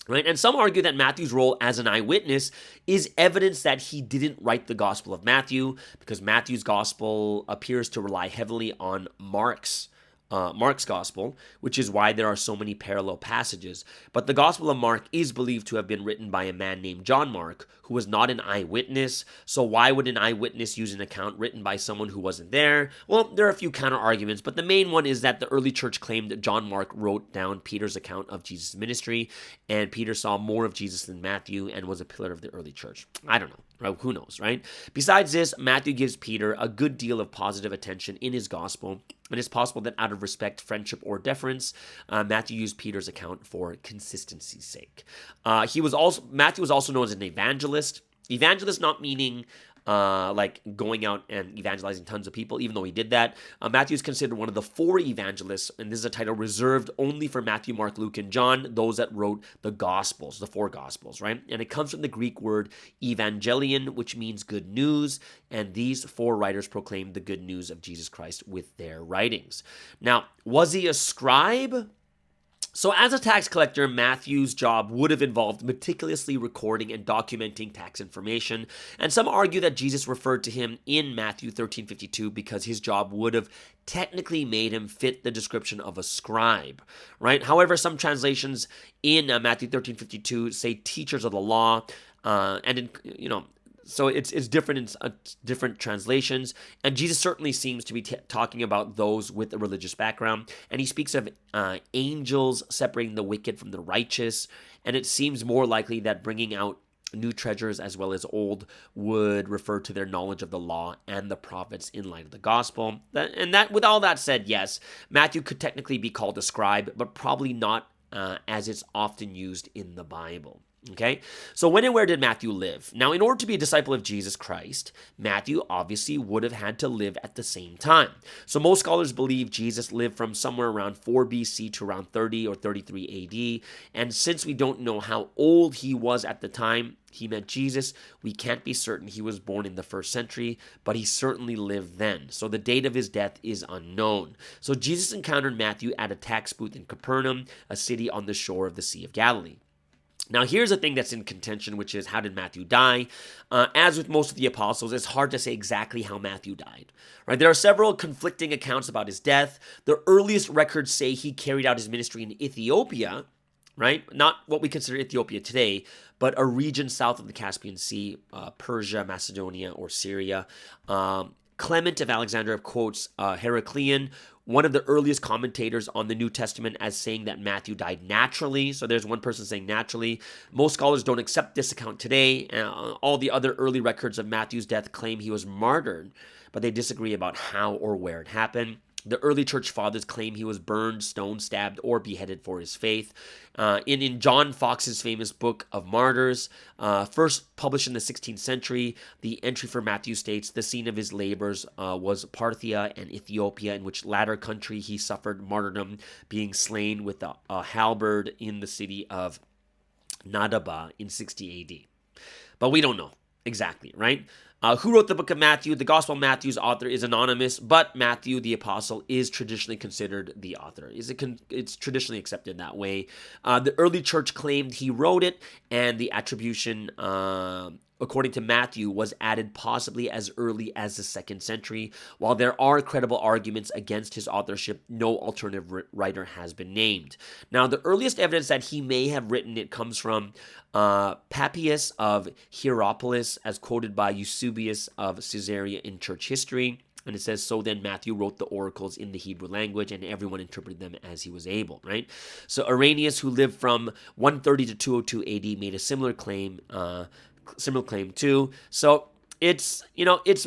Right? And some argue that Matthew's role as an eyewitness is evidence that he didn't write the Gospel of Matthew, because Matthew's Gospel appears to rely heavily on Mark's Gospel, which is why there are so many parallel passages. But the Gospel of Mark is believed to have been written by a man named John Mark, who was not an eyewitness. So why would an eyewitness use an account written by someone who wasn't there? Well, there are a few counter arguments, but the main one is that the early church claimed that John Mark wrote down Peter's account of Jesus' ministry, and Peter saw more of Jesus than Matthew and was a pillar of the early church. I don't know. Right? Who knows, right? Besides this, Matthew gives Peter a good deal of positive attention in his gospel, and it's possible that out of respect, friendship, or deference, Matthew used Peter's account for consistency's sake. Matthew was also known as an evangelist. Evangelist not meaning like going out and evangelizing tons of people, even though he did that. Matthew is considered one of the 4 evangelists, and this is a title reserved only for Matthew, Mark, Luke, and John, those that wrote the Gospels, the 4 Gospels, right? And it comes from the Greek word evangelion, which means good news, and these 4 writers proclaimed the good news of Jesus Christ with their writings. Now, was he a scribe? So as a tax collector, Matthew's job would have involved meticulously recording and documenting tax information, and some argue that Jesus referred to him in Matthew 13:52 because his job would have technically made him fit the description of a scribe, right? However, some translations in Matthew 13:52 say teachers of the law, so it's different in different translations, and Jesus certainly seems to be talking about those with a religious background, and he speaks of angels separating the wicked from the righteous, and it seems more likely that bringing out new treasures as well as old would refer to their knowledge of the law and the prophets in light of the gospel. With all that said, yes, Matthew could technically be called a scribe, but probably not as it's often used in the Bible. Okay, so when and where did Matthew live? Now, in order to be a disciple of Jesus Christ, Matthew obviously would have had to live at the same time. So most scholars believe Jesus lived from somewhere around 4 BC to around 30 or 33 AD. And since we don't know how old he was at the time he met Jesus, we can't be certain he was born in the 1st century, but he certainly lived then. So the date of his death is unknown. So Jesus encountered Matthew at a tax booth in Capernaum, a city on the shore of the Sea of Galilee. Now, here's a thing that's in contention, which is how did Matthew die? As with most of the apostles, it's hard to say exactly how Matthew died. Right? There are several conflicting accounts about his death. The earliest records say he carried out his ministry in Ethiopia, right? Not what we consider Ethiopia today, but a region south of the Caspian Sea, Persia, Macedonia, or Syria. Clement of Alexandria quotes Heraclian, one of the earliest commentators on the New Testament, as saying that Matthew died naturally. So there's one person saying naturally. Most scholars don't accept this account today. All the other early records of Matthew's death claim he was martyred, but they disagree about how or where it happened. The early church fathers claim he was burned, stoned, stabbed, or beheaded for his faith. In John Fox's famous book of Martyrs, first published in the 16th century, the entry for Matthew states the scene of his labors was Parthia and Ethiopia, in which latter country he suffered martyrdom, being slain with a halberd in the city of Nadaba in 60 AD. But we don't know exactly, right? Who wrote the book of Matthew? The Gospel of Matthew's author is anonymous, but Matthew the Apostle is traditionally considered the author. It's traditionally accepted that way. The early church claimed he wrote it, and the attribution, according to Matthew, was added possibly as early as the 2nd century. While there are credible arguments against his authorship, no alternative writer has been named. Now, the earliest evidence that he may have written it comes from Papias of Hierapolis, as quoted by Eusebius of Caesarea in church history. And it says, so then Matthew wrote the oracles in the Hebrew language, and everyone interpreted them as he was able, right? So Irenaeus, who lived from 130 to 202 AD, made a similar claim too. So it's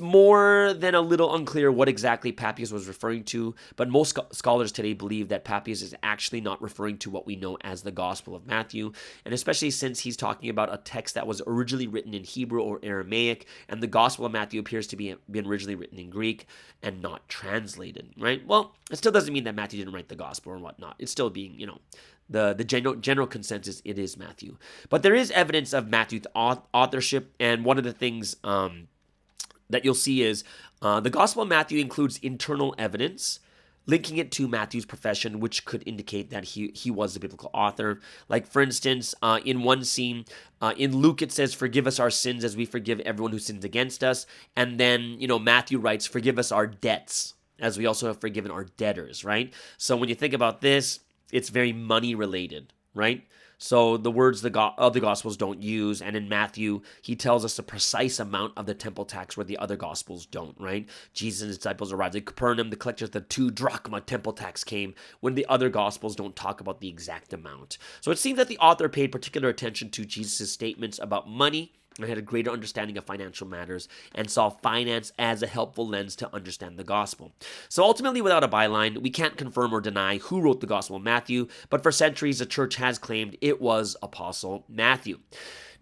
more than a little unclear what exactly Papias was referring to, but most scholars today believe that Papias is actually not referring to what we know as the Gospel of Matthew, and especially since he's talking about a text that was originally written in Hebrew or Aramaic, and the Gospel of Matthew appears to be been originally written in Greek and not translated, right? Well, it still doesn't mean that Matthew didn't write the Gospel or whatnot. It's still being, the general consensus, it is Matthew. But there is evidence of Matthew's authorship, and one of the things that you'll see is the Gospel of Matthew includes internal evidence linking it to Matthew's profession, which could indicate that he was a biblical author. Like, for instance, in one scene, in Luke it says, forgive us our sins as we forgive everyone who sins against us. And then, Matthew writes, forgive us our debts as we also have forgiven our debtors, right? So when you think about this, it's very money related, right? So the words of the Gospels don't use, and in Matthew, he tells us the precise amount of the temple tax where the other Gospels don't, right? Jesus and his disciples arrived at Capernaum, the collectors of the 2 drachma temple tax came, when the other Gospels don't talk about the exact amount. So it seems that the author paid particular attention to Jesus' statements about money, and had a greater understanding of financial matters, and saw finance as a helpful lens to understand the gospel. So ultimately, without a byline, we can't confirm or deny who wrote the Gospel of Matthew, but for centuries, the church has claimed it was Apostle Matthew.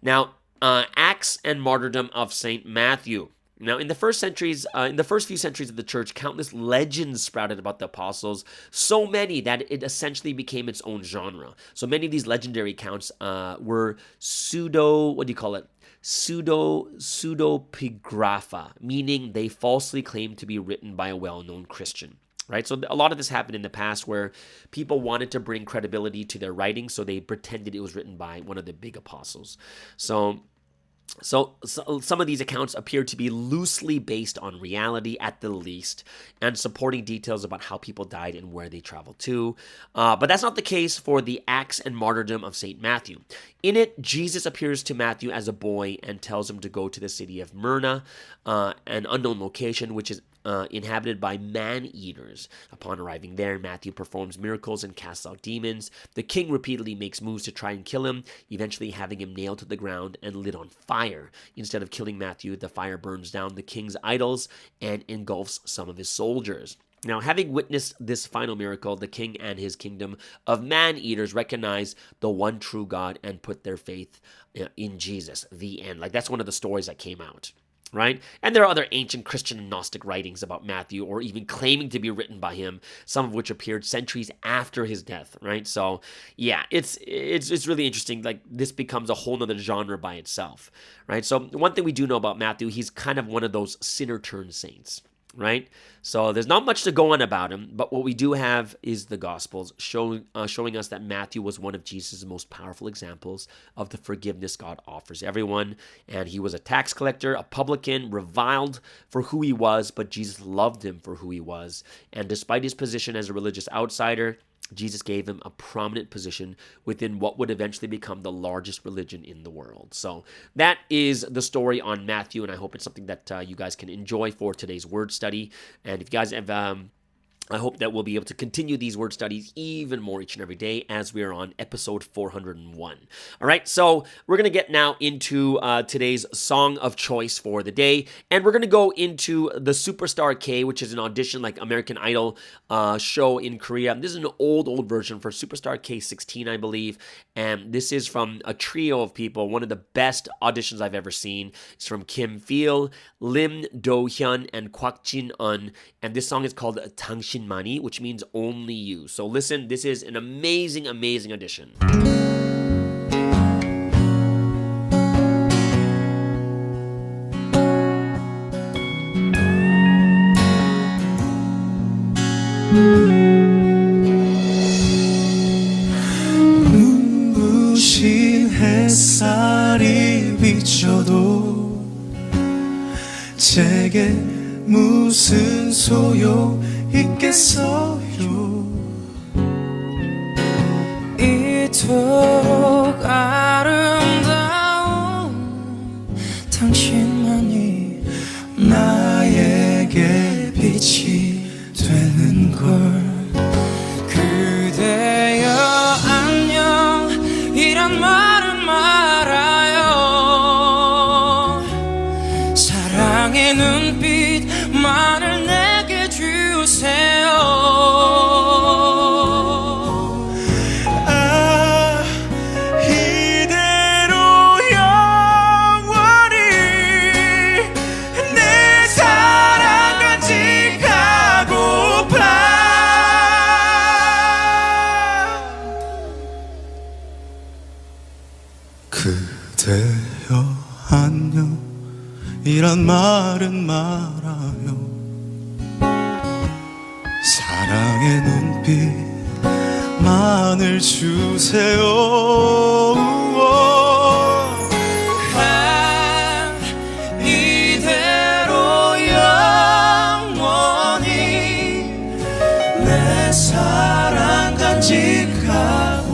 Now, Acts and Martyrdom of St. Matthew. Now, in the first few centuries of the church, countless legends sprouted about the apostles, so many that it essentially became its own genre. So many of these legendary accounts were pseudepigrapha, meaning they falsely claimed to be written by a well-known Christian. Right, so a lot of this happened in the past where people wanted to bring credibility to their writing, so they pretended it was written by one of the big apostles. So some of these accounts appear to be loosely based on reality at the least, and supporting details about how people died and where they traveled to. But that's not the case for the Acts and Martyrdom of St. Matthew. In it, Jesus appears to Matthew as a boy and tells him to go to the city of Myrna, an unknown location, which is inhabited by man-eaters. Upon arriving there, Matthew performs miracles and casts out demons. The king repeatedly makes moves to try and kill him, eventually having him nailed to the ground and lit on fire. Instead of killing Matthew, the fire burns down the king's idols and engulfs some of his soldiers. Now, having witnessed this final miracle, the king and his kingdom of man-eaters recognize the one true God and put their faith in Jesus. The end. Like, that's one of the stories that came out. Right? And there are other ancient Christian and Gnostic writings about Matthew, or even claiming to be written by him, some of which appeared centuries after his death, right? So, yeah, it's really interesting. Like, this becomes a whole nother genre by itself, right? So, one thing we do know about Matthew, he's kind of one of those sinner-turned saints, right? So there's not much to go on about him, but what we do have is the Gospels showing us that Matthew was one of Jesus' most powerful examples of the forgiveness God offers everyone. And he was a tax collector, a publican, reviled for who he was, but Jesus loved him for who he was. And despite his position as a religious outsider, Jesus gave him a prominent position within what would eventually become the largest religion in the world. So that is the story on Matthew, and I hope it's something that you guys can enjoy for today's word study. And if you guys have I hope that we'll be able to continue these word studies even more each and every day as we are on episode 401. All right, so we're going to get now into today's song of choice for the day, and we're going to go into the Superstar K, which is an audition like American Idol show in Korea. This is an old version for Superstar K16, I believe, and this is from a trio of people, one of the best auditions I've ever seen. It's from Kim Pheol, Lim Do-hyun, and Kwak Jin-eun, and this song is called 당신만이, which means only you. So listen, this is an amazing audition. 눈부신 햇살이 비춰도 제게 무슨 소용 있겠어요. 이토록 아름다운 당신만이 나에게 빛이 되는 걸. 그대여 안녕 이란 말은 말아요. 사랑의 눈빛만을 내게 주세요. 아, 이대로 영원히 내 사랑 간직하고파. 그대여 안녕 이란 말은 말아요. 사랑의 눈빛만을 주세요. 이대로 영원히 내 사랑 간직하고파.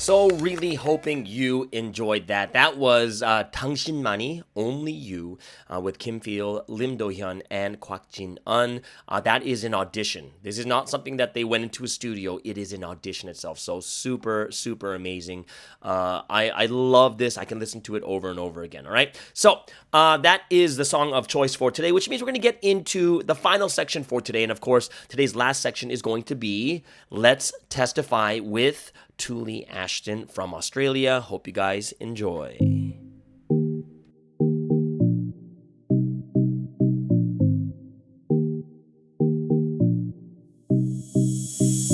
So really hoping you enjoyed that. That was 당신만이, Only You, with Kim Pheol, Lim Do-hyun, and Kwak Jin-eun. That is an audition. This is not something that they went into a studio. It is an audition itself. So super amazing. I love this. I can listen to it over and over again. All right. So that is the song of choice for today, which means we're going to get into the final section for today. And of course, today's last section is going to be Let's Testify with Thule Ashton from Australia. Hope you guys enjoy.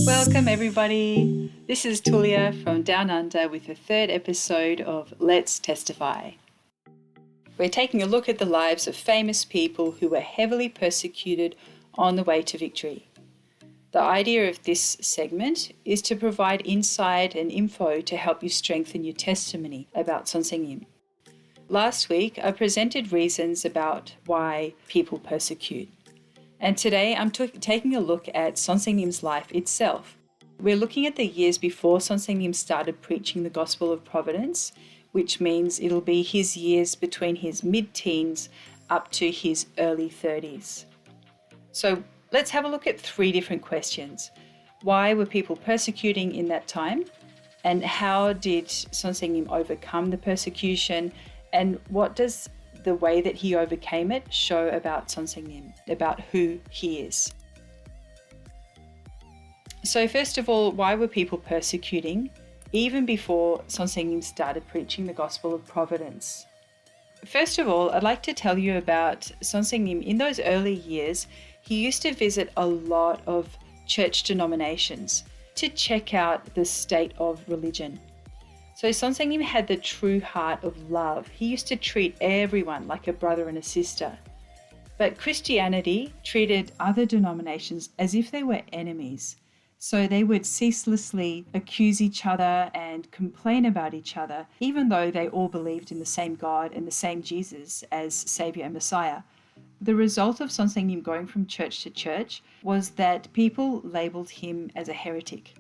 Welcome everybody. This is Tulia from Down Under with the third episode of Let's Testify. We're taking a look at the lives of famous people who were heavily persecuted on the way to victory. The idea of this segment is to provide insight and info to help you strengthen your testimony about 선생님. Last week, I presented reasons about why people persecute. And today, I'm taking a look at 선생님's life itself. We're looking at the years before 선생님 started preaching the Gospel of Providence, which means it'll be his years between his mid-teens up to his early 30s. So let's have a look at 3 different questions. Why were people persecuting in that time? And how did Sonsenim overcome the persecution? And what does the way that he overcame it show about Sonsenim, about who he is? So first of all, why were people persecuting even before Sonsenim started preaching the gospel of providence? First of all, I'd like to tell you about Sonsenim. In those early years, he used to visit a lot of church denominations to check out the state of religion. So Sonsenim had the true heart of love. He used to treat everyone like a brother and a sister. But Christianity treated other denominations as if they were enemies. So they would ceaselessly accuse each other and complain about each other, even though they all believed in the same God and the same Jesus as Savior and Messiah. The result of Sonsenim going from church to church was that people labeled him as a heretic.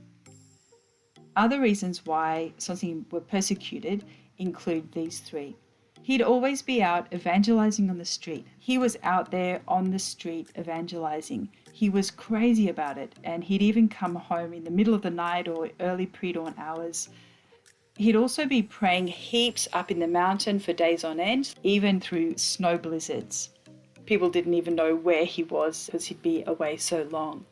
Other reasons why Sonsenim were persecuted include these 3. He'd always be out evangelizing on the street. He was out there on the street evangelizing. He was crazy about it, and he'd even come home in the middle of the night or early pre-dawn hours. He'd also be praying heaps up in the mountain for days on end, even through snow blizzards. People didn't even know where he was because he'd be away so long.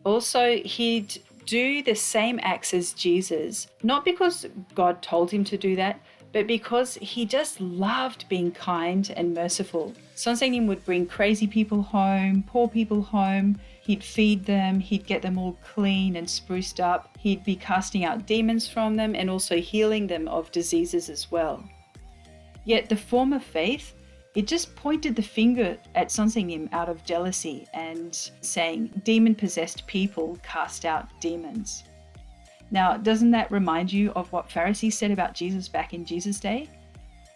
Also, he'd do the same acts as Jesus, not because God told him to do that, but because he just loved being kind and merciful. Sonsenim would bring crazy people home, poor people home. He'd feed them, he'd get them all clean and spruced up. He'd be casting out demons from them and also healing them of diseases as well. Yet the form of faith, it just pointed the finger at Sonsenim out of jealousy and saying demon-possessed people cast out demons. Now, doesn't that remind you of what Pharisees said about Jesus back in Jesus' day?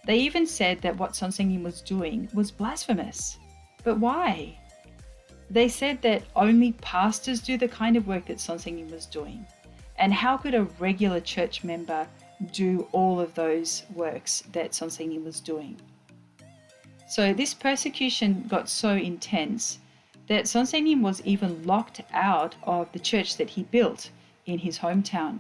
They even said that what Sonsenim was doing was blasphemous. But why? They said that only pastors do the kind of work that Sonsenim was doing. And how could a regular church member do all of those works that Sonsenim was doing? So this persecution got so intense that Sonsenim was even locked out of the church that he built in his hometown.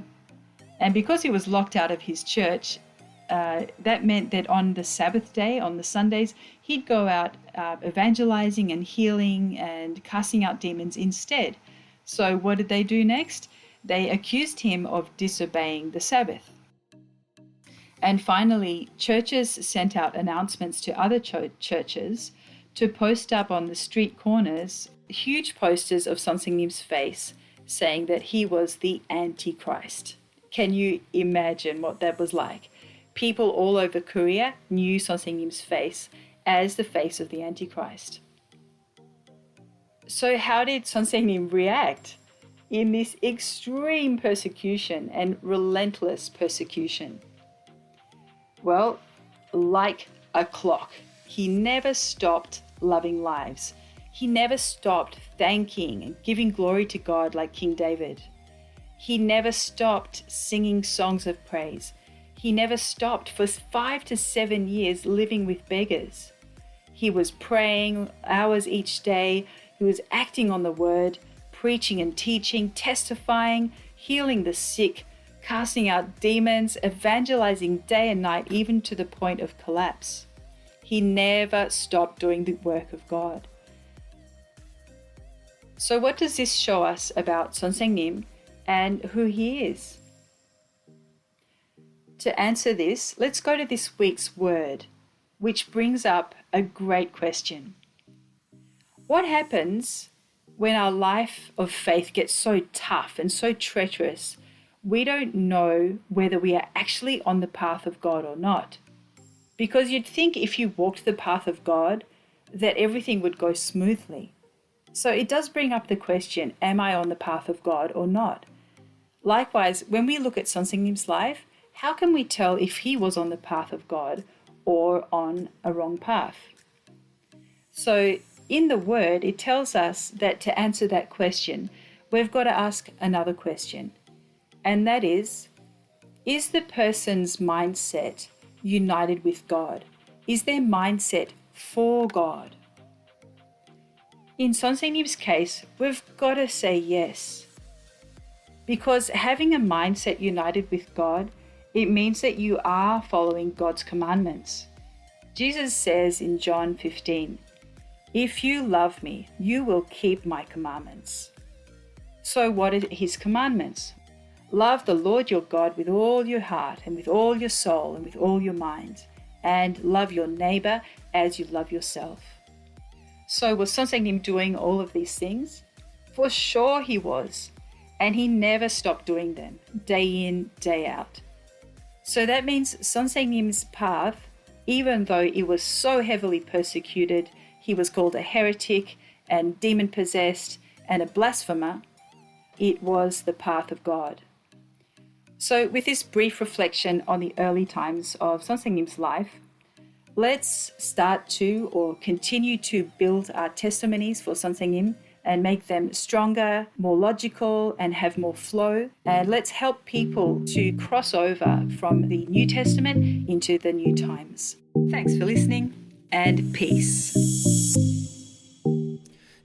And because he was locked out of his church, that meant that on the Sabbath day, on the Sundays, he'd go out evangelizing and healing and casting out demons instead. So what did they do next? They accused him of disobeying the Sabbath. And finally, churches sent out announcements to other churches to post up on the street corners huge posters of Sonsenim's face saying that he was the Antichrist. Can you imagine what that was like? People all over Korea knew Sonsenim's face as the face of the Antichrist. So how did Sonsenim react in this extreme persecution and relentless persecution? Well, like a clock, he never stopped loving lives. He never stopped thanking and giving glory to God like King David. He never stopped singing songs of praise. He never stopped for 5 to 7 years living with beggars. He was praying hours each day. He was acting on the word, preaching and teaching, testifying, healing the sick, casting out demons, evangelizing day and night, even to the point of collapse. He never stopped doing the work of God. So what does this show us about Sonsenim and who he is? To answer this, let's go to this week's word, which brings up a great question. What happens when our life of faith gets so tough and so treacherous, we don't know whether we are actually on the path of God or not? Because you'd think if you walked the path of God, that everything would go smoothly. So it does bring up the question, am I on the path of God or not? Likewise, when we look at Sonsenim's life, how can we tell if he was on the path of God or on a wrong path? So in the word, it tells us that to answer that question, we've got to ask another question. And that is the person's mindset united with God? Is their mindset for God? In Sonsinim's case, we've got to say yes. Because having a mindset united with God, it means that you are following God's commandments. Jesus says in John 15, "If you love me, you will keep my commandments." So what are his commandments? Love the Lord your God with all your heart and with all your soul and with all your mind, and love your neighbor as you love yourself. So was Sonsinnim doing all of these things? For sure he was, and he never stopped doing them, day in, day out. So that means Sonsinim's path, even though it was so heavily persecuted, he was called a heretic and demon-possessed and a blasphemer, it was the path of God. So with this brief reflection on the early times of Sonsinim's life, let's start to or continue to build our testimonies for Sonsinnim and make them stronger, more logical, and have more flow. And let's help people to cross over from the New Testament into the new times. Thanks for listening, and peace.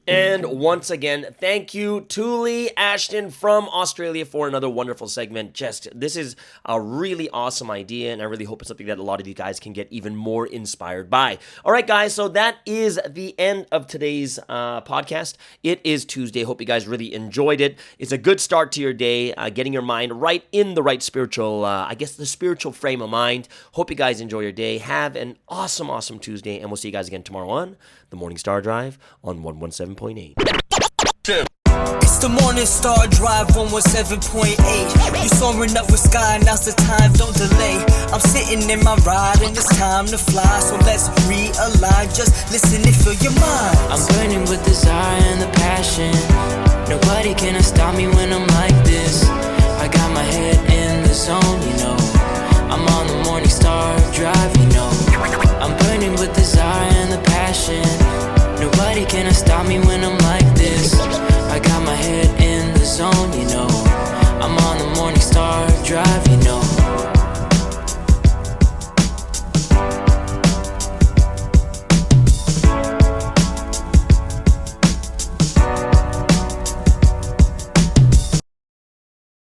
And once again, thank you, Tuli Ashton from Australia, for another wonderful segment. This is a really awesome idea, and I really hope it's something that a lot of you guys can get even more inspired by. All right, guys, so that is the end of today's podcast. It is Tuesday. Hope you guys really enjoyed it. It's a good start to your day, getting your mind right in the right spiritual, the spiritual frame of mind. Hope you guys enjoy your day. Have an awesome, awesome Tuesday, and we'll see you guys again tomorrow on the Morning Star Drive on 117.8. It's the Morning Star Drive 117.8. You soaring up with sky, now's the time, don't delay. I'm sitting in my ride and it's time to fly, so let's realign. Just listen and fill your mind. I'm burning with desire and the passion. Nobody can stop me when I'm like this. I got my head in the zone, you know. I'm on the Morning Star Drive, you know. I'm burning with desire and the passion. Nobody can stop me when I'm like this. I got my head in the zone, you know. I'm on the Morning Star Drive, you know.